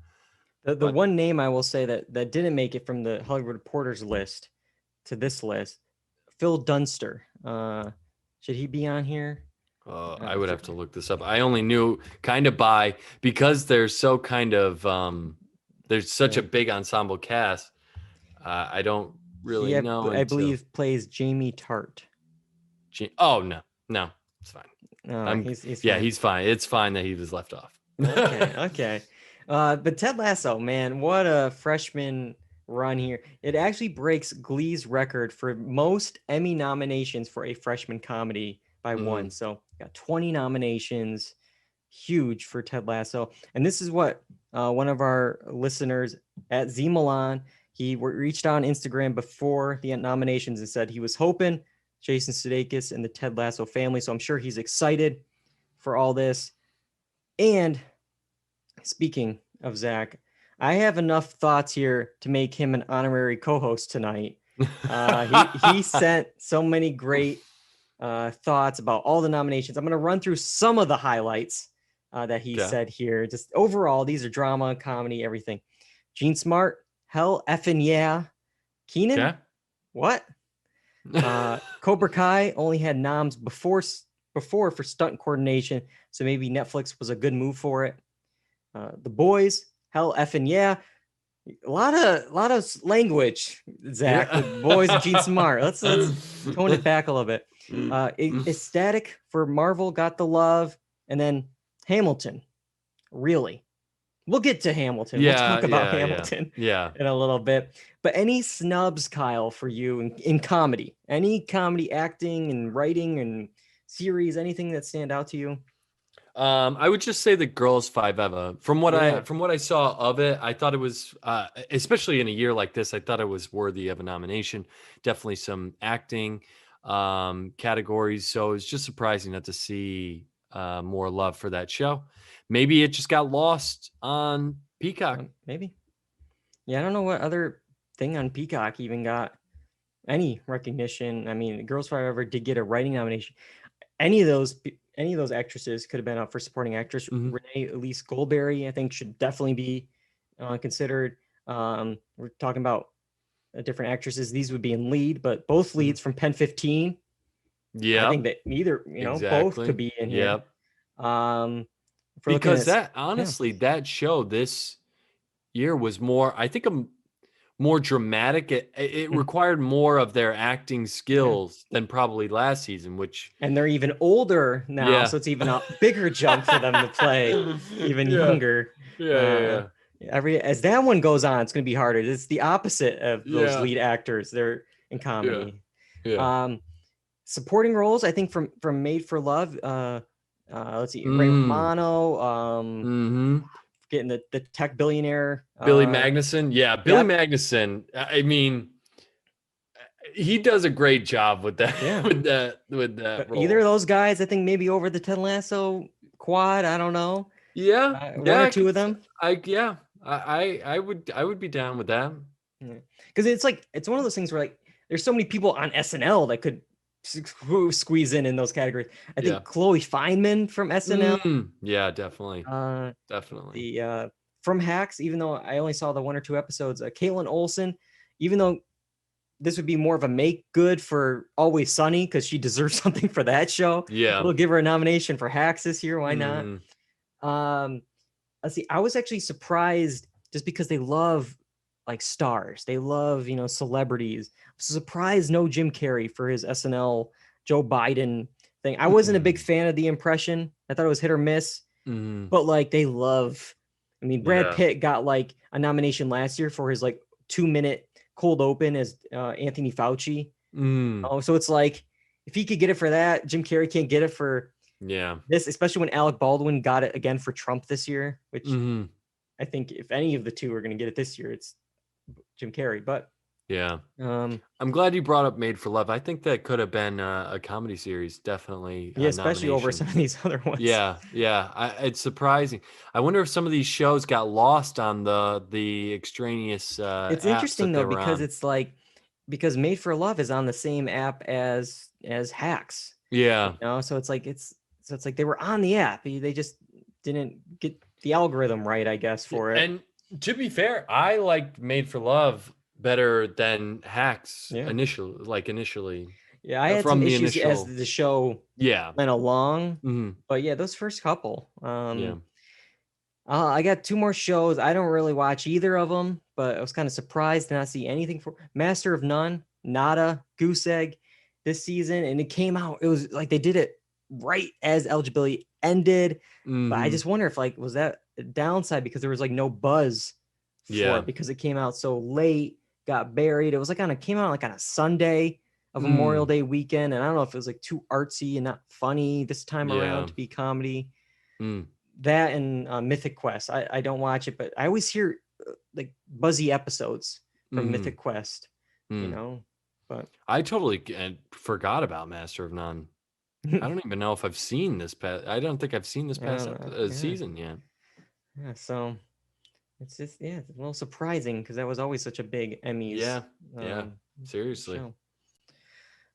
The one name I will say that didn't make it from the Hollywood Reporters list to this list, Phil Dunster. Should he be on here? I would have to look this up. I only knew kind of because there's so kind of there's such a big ensemble cast. I don't really know. I believe plays Jamie Tart. Oh no, it's fine. He's fine. He's fine. It's fine that he was left off. Okay. But Ted Lasso, man, what a freshman run here. It actually breaks Glee's record for most Emmy nominations for a freshman comedy by one. So got 20 nominations, huge for Ted Lasso. And this is what one of our listeners at Z Milan, he reached out on Instagram before the nominations and said he was hoping Jason Sudeikis and the Ted Lasso family. So I'm sure he's excited for all this. And speaking of Zach, I have enough thoughts here to make him an honorary co-host tonight. He sent so many great thoughts about all the nominations. I'm going to run through some of the highlights that he said here. Just overall, these are drama, comedy, everything. Gene Smart, hell effing yeah. Keenan, what? Cobra Kai only had noms before for stunt coordination, so maybe Netflix was a good move for it. The Boys, hell effing yeah. A lot of language, Zach. With Boys and Gene Smart. Let's tone it back a little bit. Ecstatic for Marvel got the love, and then Hamilton. Really, we'll get to Hamilton. We'll talk about Hamilton in a little bit. But any snubs, Kyle, for you in comedy? Any comedy acting and writing and series? Anything that stand out to you? I would just say the Girls Five Eva. From what I saw of it, I thought it was, especially in a year like this, I thought it was worthy of a nomination. Definitely some acting categories. So it's just surprising not to see more love for that show. Maybe it just got lost on Peacock. Maybe. Yeah, I don't know what other thing on Peacock even got any recognition. I mean, Girls Five Eva did get a writing nomination. Any of those actresses could have been up for supporting actress. Renee Elise Goldberry, I think, should definitely be considered. We're talking about different actresses. These would be in lead, but both leads from Pen 15. Yeah, I think that neither, both could be in here. Because that show this year was more, I think, more dramatic. It required more of their acting skills than probably last season, and they're even older now, so it's even a bigger jump for them to play even younger. As that one goes on, it's going to be harder. It's the opposite of those lead actors. They're in comedy. Supporting roles, I think from Made for Love. Let's see, Ray Romano. Getting the tech billionaire Billy Magnuson. Billy Magnuson. I mean, he does a great job with that. with that role. Either of those guys, I think, maybe over the Ted Lasso quad. I don't know. One or two of them. I would be down with that. Because it's one of those things where like there's so many people on SNL that could squeeze in those categories. I think Chloe Fineman from SNL. Definitely. Definitely. The from Hacks, even though I only saw the one or two episodes, Caitlin Olsen, even though this would be more of a make good for Always Sunny because she deserves something for that show. We'll give her a nomination for Hacks this year. Why not? Let's see. I was actually surprised just because they love like stars. They love, celebrities. Surprised no Jim Carrey for his SNL Joe Biden thing. I wasn't a big fan of the impression. I thought it was hit or miss, but like they love I mean, Brad Pitt got like a nomination last year for his like 2-minute cold open as Anthony Fauci. Oh, so it's like if he could get it for that, Jim Carrey can't get it for this, especially when Alec Baldwin got it again for Trump this year, which I think if any of the two are going to get it this year, it's Jim Carrey. But I'm glad you brought up Made for Love. I think that could have been a comedy series, definitely. Yeah, especially over some of these other ones. Yeah. It's surprising. I wonder if some of these shows got lost on the extraneous. It's interesting though, because it's like because Made for Love is on the same app as Hacks. Yeah. You know, so it's like they were on the app. They just didn't get the algorithm right, I guess, for it. And to be fair, I liked Made for Love better than Hacks initially. Yeah, I had some issues as the show went along. But yeah, those first couple. I got 2 more shows. I don't really watch either of them, but I was kind of surprised to not see anything for Master of None, nada, Goose Egg this season. And it came out, it was like they did it right as eligibility ended. But I just wonder if like, was that a downside because there was like no buzz for it because it came out so late, got buried. It was like came out like on a Sunday of Memorial Day weekend. And I don't know if it was like too artsy and not funny this time around to be comedy. That and Mythic Quest. I don't watch it, but I always hear like buzzy episodes from Mythic Quest, you know, but I totally forgot about Master of None. I don't even know if I've seen this I don't think I've seen this past season yet. Yeah. So it's just, it's a little surprising because that was always such a big Emmys. Seriously. Show.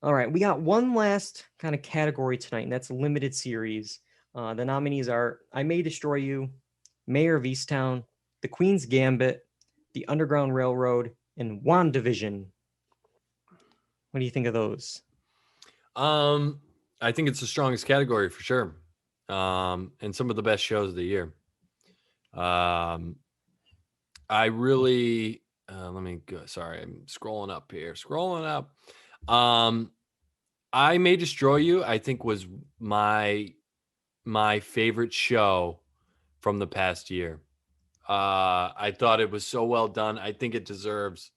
All right. We got one last kind of category tonight, and that's limited series. The nominees are I May Destroy You, Mayor of Easttown, The Queen's Gambit, The Underground Railroad, and WandaVision. What do you think of those? I think it's the strongest category for sure. And some of the best shows of the year. I really let me go. Sorry, I'm scrolling up here. I May Destroy You, I think was my favorite show from the past year. I thought it was so well done. I think it deserves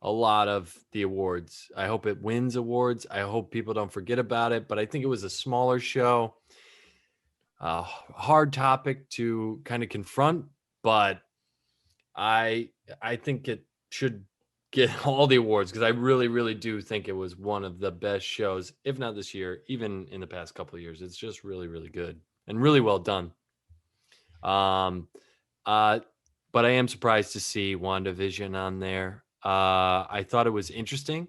a lot of the awards. I hope it wins awards. I hope people don't forget about it, but I think it was a smaller show, hard topic to kind of confront, but I think it should get all the awards because I really, really do think it was one of the best shows, if not this year, even in the past couple of years. It's just really, really good and really well done. But I am surprised to see WandaVision on there. I thought it was interesting,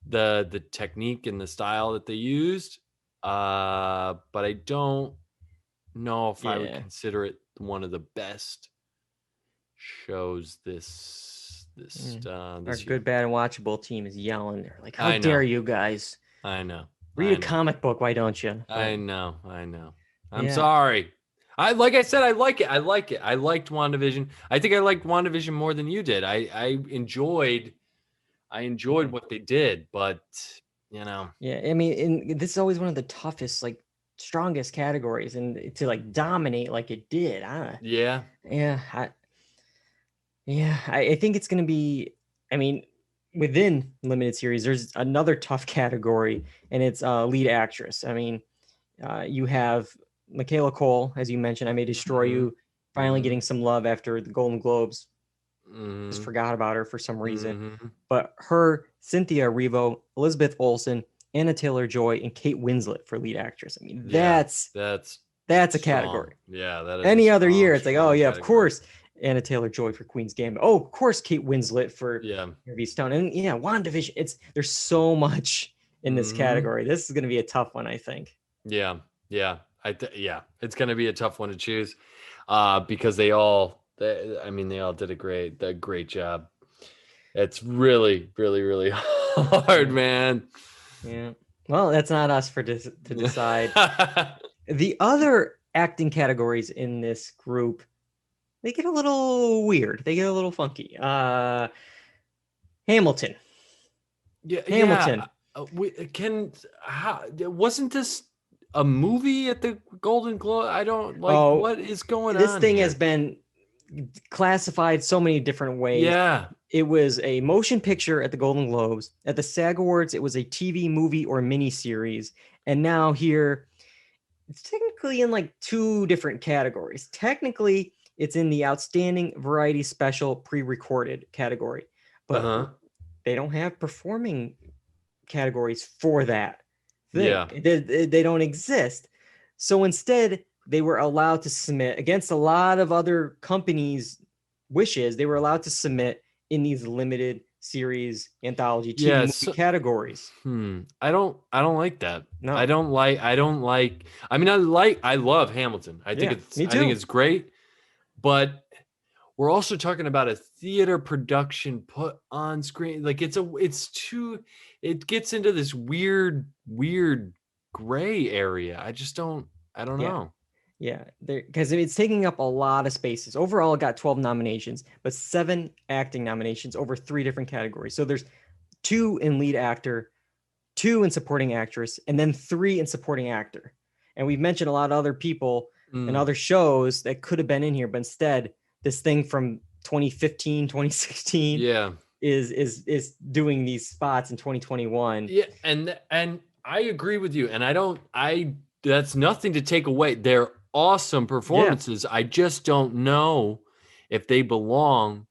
the technique and the style that they used, but I don't know if I would consider it one of the best shows this Our year. Good, Bad, and Watchable team is yelling. They're like, how dare you guys? I know. Read a comic book, why don't you? I know. I'm sorry. I like it. I liked WandaVision. I think I liked WandaVision more than you did. I enjoyed what they did, but you know. Yeah, I mean, this is always one of the toughest, like strongest categories, and to like dominate like it did. I think it's gonna be. I mean, within limited series, there's another tough category, and it's lead actress. I mean, you have Michaela Cole, as you mentioned, I May Destroy You, finally getting some love after the Golden Globes. Just forgot about her for some reason. But her, Cynthia Erivo, Elizabeth Olsen, Anna Taylor-Joy, and Kate Winslet for lead actress. I mean, that's a category. Yeah, that is any other year. It's like, oh yeah, category. Of course, Anna Taylor-Joy for Queen's Gambit. Oh, of course, Kate Winslet for Easttown. And WandaVision. There's so much in this category. This is going to be a tough one, I think. Yeah. It's going to be a tough one to choose because they all did a great job. It's really, really, really hard, man. Yeah. Well, that's not us to decide. The other acting categories in this group, they get a little weird. They get a little funky. Hamilton. Hamilton. Wasn't this a movie at the Golden Globe? I don't like what is going on. This thing here? has been classified so many different ways. Yeah. It was a motion picture at the Golden Globes. At the SAG Awards, it was a TV, movie, or miniseries. And now here, it's technically in like 2 different categories. Technically, it's in the Outstanding Variety Special Pre-Recorded category, but they don't have performing categories for that thing. Yeah. They don't exist. So instead, they were allowed to submit against a lot of other companies' wishes. They were allowed to submit in these limited series, anthology, TV, movie categories. I don't like that. No. I mean, I love Hamilton. I think it's great, but we're also talking about a theater production put on screen. Like it gets into this weird gray area. I don't know. Yeah, because it's taking up a lot of spaces. Overall, it got 12 nominations, but 7 acting nominations over 3 different categories. So there's 2 in lead actor, 2 in supporting actress, and then 3 in supporting actor. And we've mentioned a lot of other people and other shows that could have been in here, but instead, this thing from 2015, 2016 is doing these spots in 2021. Yeah, and I agree with you. And that's nothing to take away. They're awesome performances. I just don't know if they belong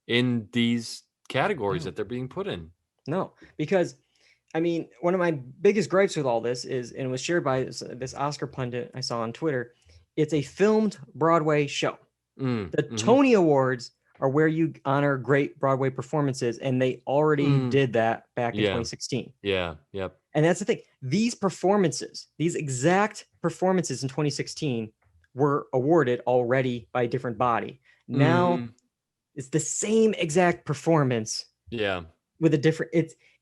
in these categories that they're being put in. No, because I mean, one of my biggest gripes with all this is, and it was shared by this Oscar pundit I saw on Twitter, it's a filmed Broadway show. The Tony Awards are where you honor great Broadway performances, and they already did that back in 2016. Yeah, yep. And that's the thing. These performances, these exact performances in 2016 were awarded already by a different body. Now it's the same exact performance. Yeah. With a different,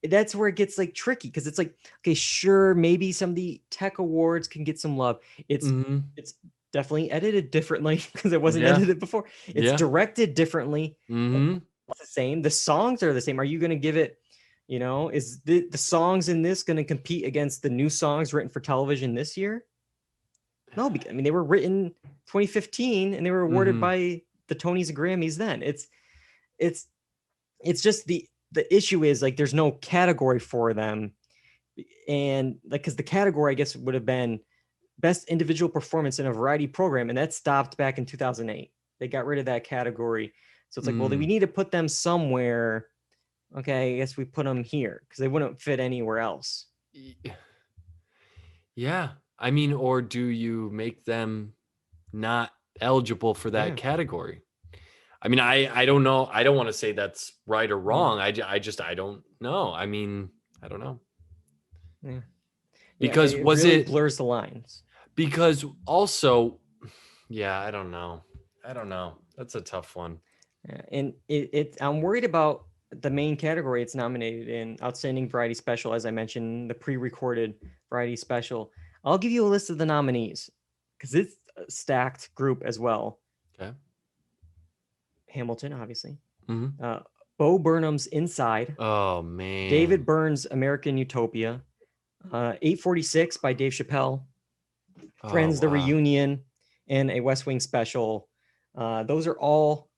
that's where it gets like tricky, because it's like, okay, sure, maybe some of the tech awards can get some love. It's definitely edited differently because it wasn't edited before. It's directed differently. It's the same. The songs are the same. Are you going to give it, is the songs in this going to compete against the new songs written for television this year? No, because, I mean, they were written 2015 and they were awarded by the Tonys and Grammys then. It's just the issue is like there's no category for them, and like because the category I guess would have been best individual performance in a variety program, and that stopped back in 2008. They got rid of that category, so it's like, well, we need to put them somewhere. Okay, I guess we put them here because they wouldn't fit anywhere else. Yeah, I mean, or do you make them not eligible for that category? I mean, I don't know. I don't want to say that's right or wrong. I don't know. I mean, I don't know. Yeah. Because it was really it blurs the lines? Because also, I don't know. That's a tough one. Yeah, and I'm worried about the main category it's nominated in, Outstanding Variety Special, as I mentioned, the pre-recorded Variety Special. I'll give you a list of the nominees because it's a stacked group as well. Okay. Hamilton, obviously. Bo Burnham's Inside. Oh, man. David Byrne's American Utopia. 846 by Dave Chappelle. Friends, The Reunion, and a West Wing special. Those are all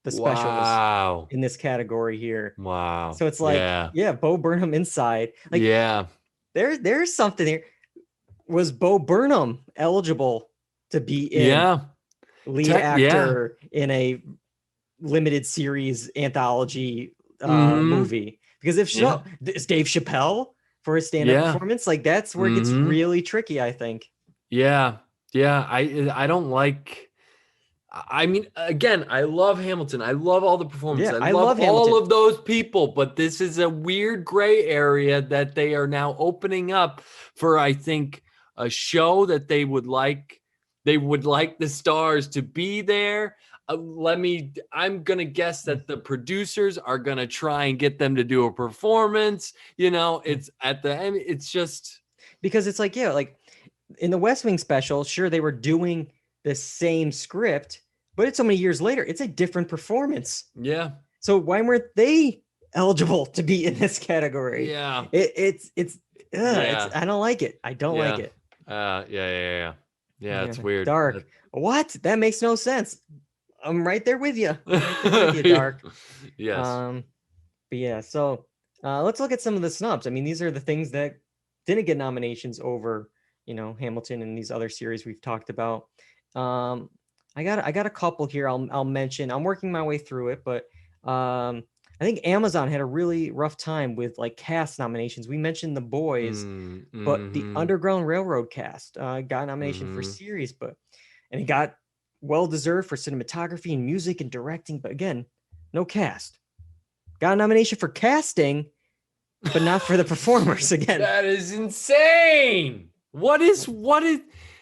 the specials in this category here. Wow. So it's like, Bo Burnham Inside. Like, there's something here. Was Bo Burnham eligible to be in lead actor in a limited series anthology movie? Because if is Dave Chappelle for a stand-up performance, like that's where it gets really tricky, I think. I don't like. I mean, again, I love Hamilton. I love all the performances. I love all of those people, but this is a weird gray area that they are now opening up for, I think, a show that they would like the stars to be there. I'm going to guess that the producers are going to try and get them to do a performance. It's at the end. It's just because it's like, like in the West Wing special, sure, they were doing the same script, but it's so many years later, it's a different performance. Yeah. So why weren't they eligible to be in this category? Yeah. It's I don't like it. I don't like it. Yeah, it's weird. Dark. What? That makes no sense. I'm right there with you. Right there with you, Dark. Yes. But yeah, so let's look at some of the snubs. I mean, these are the things that didn't get nominations over, Hamilton and these other series we've talked about. I got a couple here. I'll mention. I'm working my way through it, but I think Amazon had a really rough time with like cast nominations. We mentioned The Boys, but the Underground Railroad cast got a nomination for series, and it got well deserved for cinematography and music and directing, but again, no cast. Got a nomination for casting, but not for the performers again. That is insane. What is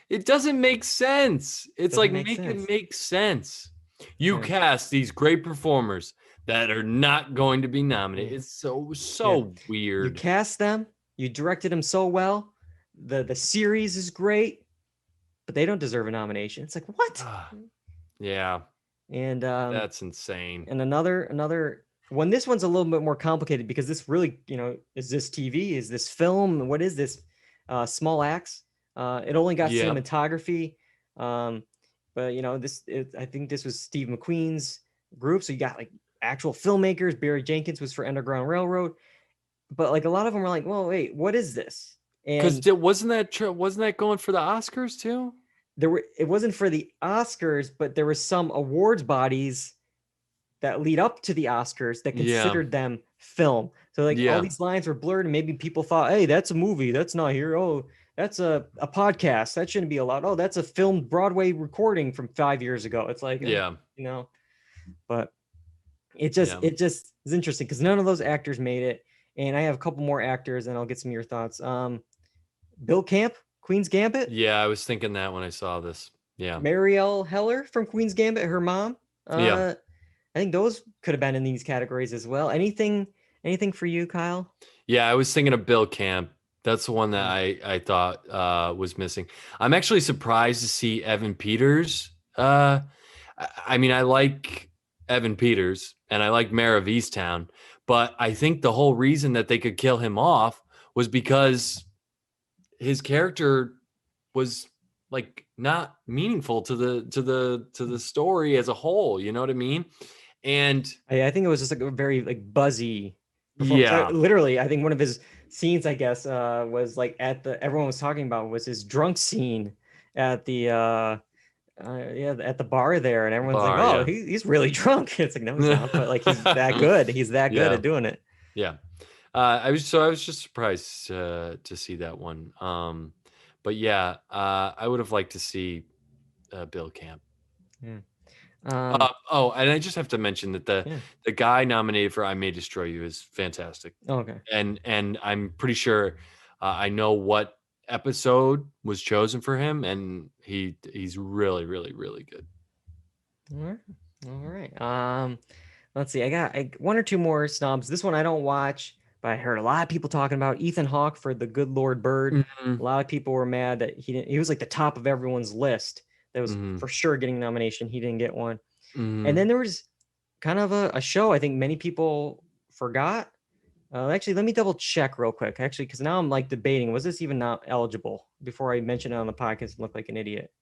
it doesn't make sense. It's Doesn't like make make sense. it make sense. You Yeah. cast these great performers that are not going to be nominated. It's so You weird. cast them, you directed them so well. The series is great, but they don't deserve a nomination. It's like, what? Yeah, And that's insane. and another one. This one's a little bit more complicated because this really, is this TV? Is this film? What is this? Small acts. It only got Yeah. cinematography. But I think this was Steve McQueen's group. So you got like actual filmmakers. Barry Jenkins was for Underground Railroad, but like a lot of them were like, well, wait, what is this? Because And wasn't that going for the Oscars too? it wasn't for the Oscars, but there were some awards bodies that lead up to the Oscars that considered them film. So like all these lines were blurred, and maybe people thought, hey, that's a movie. That's not here. Oh, that's a podcast. That shouldn't be allowed. Oh, that's a filmed Broadway recording from 5 years ago. It's like, but it just is interesting because none of those actors made it. And I have a couple more actors, and I'll get some of your thoughts. Bill Camp, Queen's Gambit. Yeah, I was thinking that when I saw this. Yeah. Marielle Heller from Queen's Gambit, her mom. Yeah. I think those could have been in these categories as well. Anything for you, Kyle? Yeah, I was thinking of Bill Camp. That's the one that I thought was missing. I'm actually surprised to see Evan Peters. I mean, I like Evan Peters and I like Mayor of Easttown, but I think the whole reason that they could kill him off was because his character was like not meaningful to the story as a whole. You know what I mean? And I think it was just like a very like buzzy performance. yeah, Literally, I think one of his scenes, I guess, was like everyone was talking about was his drunk scene at the at the bar there, and everyone's like, oh, he's really drunk. It's like, no, he's not, but like he's that good. He's that good at doing it. Yeah. I was just surprised to see that one. But yeah, I would have liked to see Bill Camp. Yeah. And I just have to mention that the guy nominated for "I May Destroy You" is fantastic. Okay. And I'm pretty sure I know what episode was chosen for him, and he's really, really, really good. All right. Let's see. I got one or two more snubs. This one I don't watch, but I heard a lot of people talking about Ethan Hawke for The Good Lord Bird. Mm-hmm. A lot of people were mad that he was like the top of everyone's list. That was for sure getting a nomination. He didn't get one. And then there was kind of a show I think many people forgot. Actually, let me double check real quick. Actually, because now I'm like debating, was this even not eligible before I mentioned it on the podcast and look like an idiot?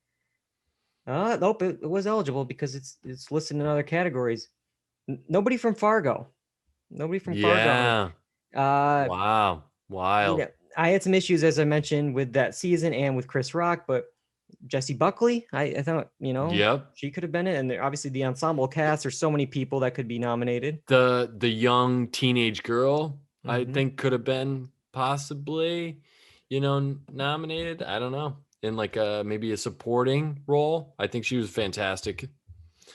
Nope, it was eligible because it's listed in other categories. Nobody from Fargo. Nobody from Fargo. Wow. Wild. I had some issues, as I mentioned, with that season and with Chris Rock, but Jessie Buckley, I thought, she could have been it. And obviously the ensemble cast, there's so many people that could be nominated. The young teenage girl, I think could have been possibly, nominated. I don't know. In like maybe a supporting role. I think she was fantastic.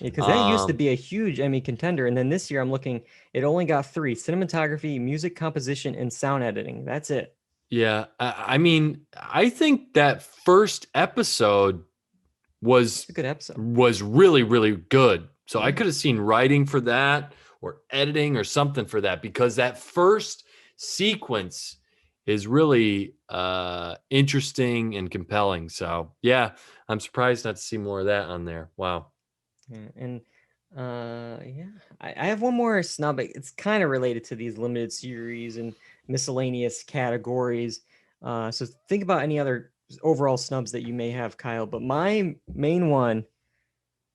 Because that used to be a huge Emmy contender. And then this year I'm looking, it only got 3: cinematography, music composition, and sound editing. That's it. Yeah. I mean, I think that first episode was a good episode. Was really, really good. So I could have seen writing for that or editing or something for that, because that first sequence is really interesting and compelling. So yeah, I'm surprised not to see more of that on there. Wow. Yeah, and I have one more snub. It's kind of related to these limited series and miscellaneous categories. So think about any other overall snubs that you may have, Kyle. But my main one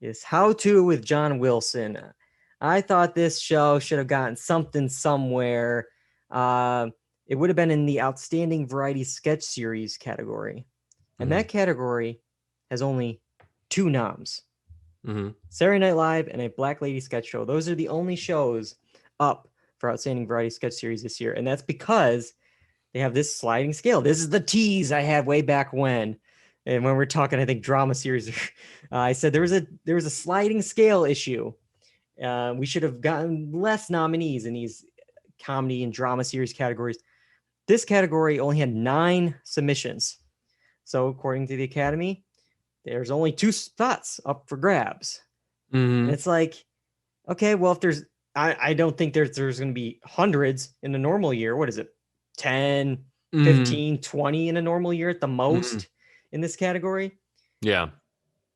is How To with John Wilson. I thought this show should have gotten something somewhere. It would have been in the Outstanding Variety Sketch Series category. And that category has only 2 noms. Saturday Night Live and a Black Lady Sketch Show. Those are the only shows up for Outstanding Variety Sketch Series this year. And that's because they have this sliding scale. This is the tease I had way back when. And when we're talking, I think drama series, I said there was a sliding scale issue. We should have gotten less nominees in these comedy and drama series categories. This category only had 9 submissions. So according to the Academy, there's only 2 spots up for grabs. And it's like, okay, well, if there's, I don't think there's going to be hundreds in a normal year. What is it? 10, 15, 20 in a normal year at the most in this category. Yeah.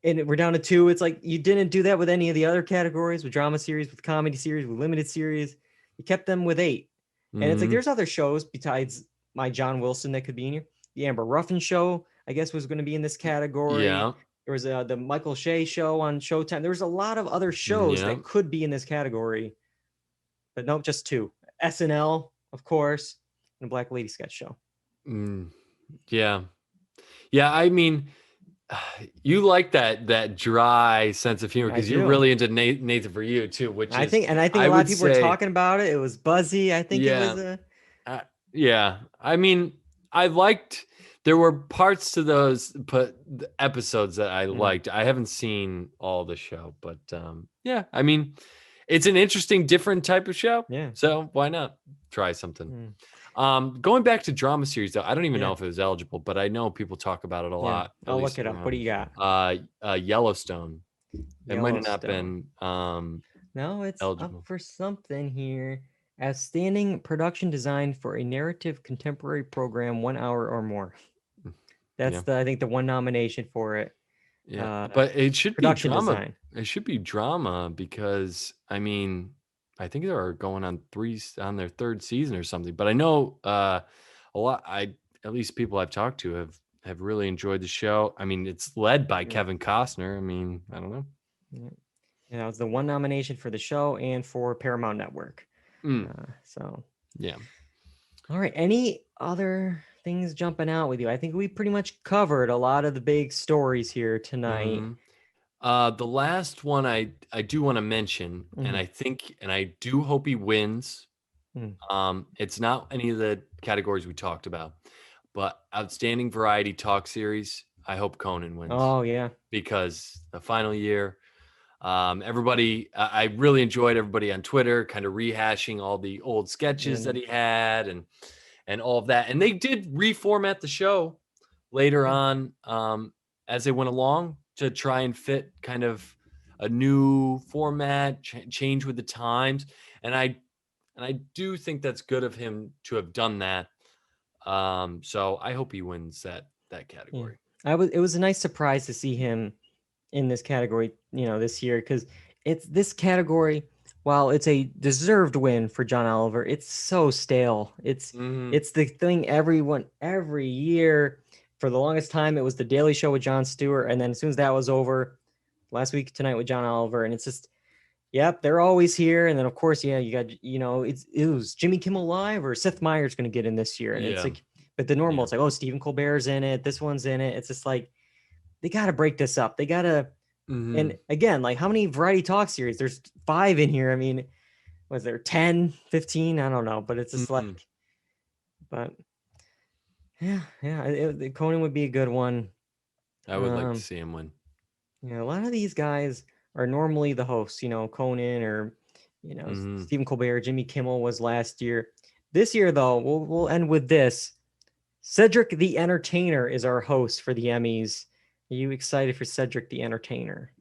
And we're down to 2. It's like you didn't do that with any of the other categories, with drama series, with comedy series, with limited series. You kept them with 8. And it's like there's other shows besides my John Wilson that could be in here. The Amber Ruffin Show, I guess, was going to be in this category. Yeah. There was the Michael Shea Show on Showtime. There was a lot of other shows that could be in this category. But nope, just 2. SNL, of course, and a Black Lady Sketch Show. Yeah. Yeah, I mean, you like that dry sense of humor because you're really into Nathan For You too, which I think a lot of people were talking about it. It was buzzy. I think it was yeah. I mean, there were parts to those episodes that I liked. I haven't seen all the show, but yeah, I mean, it's an interesting, different type of show. Yeah. So why not try something? Going back to drama series, though, I don't even know if it was eligible, but I know people talk about it a lot. I'll look it up. What do you got? Yellowstone. It might have not been no, it's eligible. up for something here. Outstanding production design for a narrative contemporary program, 1 hour or more. That's I think the one nomination for it. Yeah, but it should be drama. Design. It should be drama because I mean, I think they're going on their 3rd season or something. But I know a lot. At least people I've talked to have really enjoyed the show. I mean, it's led by Kevin Costner. I mean, I don't know. Yeah, it was the one nomination for the show and for Paramount Network. So yeah. All right. Any other things jumping out with you? I think we pretty much covered a lot of the big stories here tonight. The last one I do want to mention, and I do hope he wins. It's not any of the categories we talked about, but Outstanding Variety Talk Series. I hope Conan wins. Oh yeah, because the final year, everybody, I really enjoyed everybody on Twitter kind of rehashing all the old sketches that he had and all of that, and they did reformat the show later on as they went along to try and fit kind of a new format, change with the times. And I do think that's good of him to have done that. So I hope he wins that category. It was a nice surprise to see him in this category, this year, because it's this category, while it's a deserved win for John Oliver, it's so stale. It's the thing every year. For the longest time, it was The Daily Show with Jon Stewart. And then as soon as that was over, last week tonight with John Oliver. And it's just, yep, they're always here. And then, of course, you got, it was Jimmy Kimmel Live or Seth Meyers going to get in this year. And it's like, but the normal, it's like, oh, Stephen Colbert's in it. This one's in it. It's just like, they got to break this up. They got to, and again, like how many variety talk series? There's 5 in here. I mean, was there 10, 15? I don't know, but it's just like, but Conan would be a good one. I would like to see him win. A lot of these guys are normally the hosts, Conan or, Stephen Colbert, Jimmy Kimmel was last year. This year, though, we'll end with this. Cedric the Entertainer is our host for the Emmys. Are you excited for Cedric the Entertainer?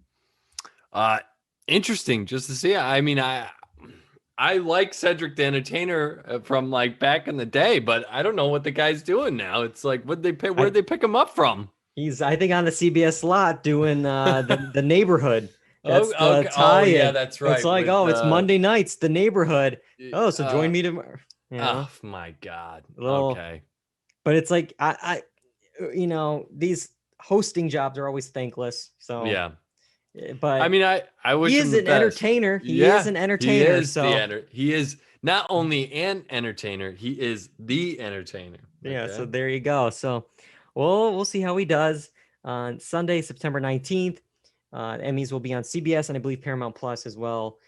Interesting just to see. I mean, I like Cedric the Entertainer from like back in the day, but I don't know what the guy's doing now. It's like, where'd they pick him up from? He's, I think, on the CBS lot doing the Neighborhood. That's yeah, that's right. It's like, it's Monday nights, The Neighborhood. Oh, so join me tomorrow. Oh my God. Okay. But it's like, I these hosting jobs are always thankless. So yeah, But I mean, I wish he him is the an best. entertainer. He Yeah, is an he entertainer. is So he is not only an entertainer, he is the entertainer. yeah, so Okay. there you go. So we'll see how he does on Sunday, September 19th. Emmys will be on CBS and I believe Paramount Plus as well.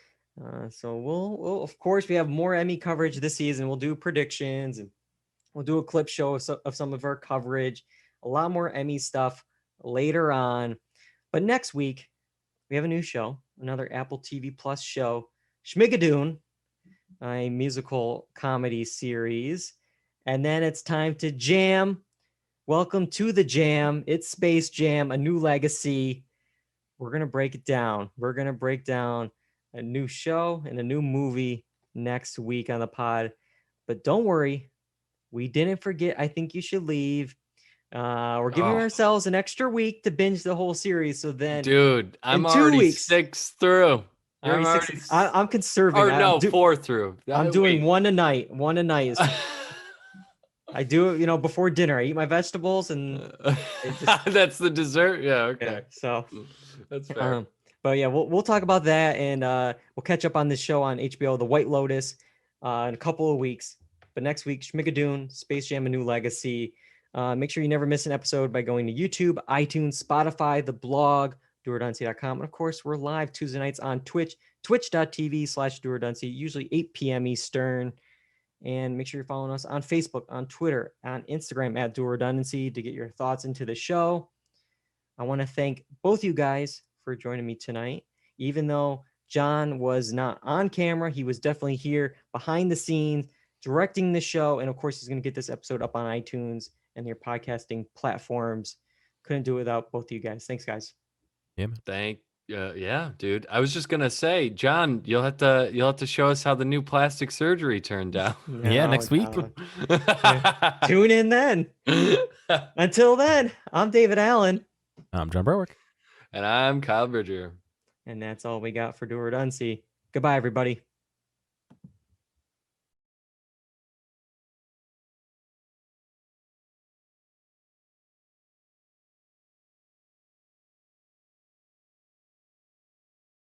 So we'll of course we have more Emmy coverage this season. We'll do predictions and we'll do a clip show of some of our coverage. A lot more Emmy stuff later on. But next week we have a new show, another Apple TV Plus show, Schmigadoon, a musical comedy series. And then it's time to jam. Welcome to the jam. It's Space Jam, a new legacy. We're going to break it down. We're going to break down a new show and a new movie next week on the pod. But don't worry, we didn't forget I Think You Should Leave. We're giving ourselves an extra week to binge the whole series. So then, dude, I'm in 2 already weeks, 6 through. you're already I'm already 6. I'm conserving. or no, 4 through. I'm doing Wait. one a night. One a night is. I do it, before dinner. I eat my vegetables and that's the dessert. Yeah, okay. Yeah, so that's fair. But yeah, we'll talk about that and we'll catch up on this show on HBO, The White Lotus, in a couple of weeks. But next week, Schmigadoon, Space Jam: A New Legacy. Make sure you never miss an episode by going to YouTube, iTunes, Spotify, the blog, doorduncy.com. And of course, we're live Tuesday nights on Twitch, twitch.tv/doorduncy, usually 8 p.m. Eastern. And make sure you're following us on Facebook, on Twitter, on Instagram at Dual Redundancy to get your thoughts into the show. I want to thank both you guys for joining me tonight. Even though John was not on camera, he was definitely here behind the scenes, directing the show. And of course, he's going to get this episode up on iTunes and your podcasting platforms. Couldn't do it without both of you guys. Thanks, guys. Yeah, yeah, dude. I was just gonna say, John, you'll have to show us how the new plastic surgery turned out. Yeah, next week. Tune in then. Until then, I'm David Allen. I'm John Berwick. And I'm Kyle Bridger. And that's all we got for Dual Redundancy. Goodbye, everybody.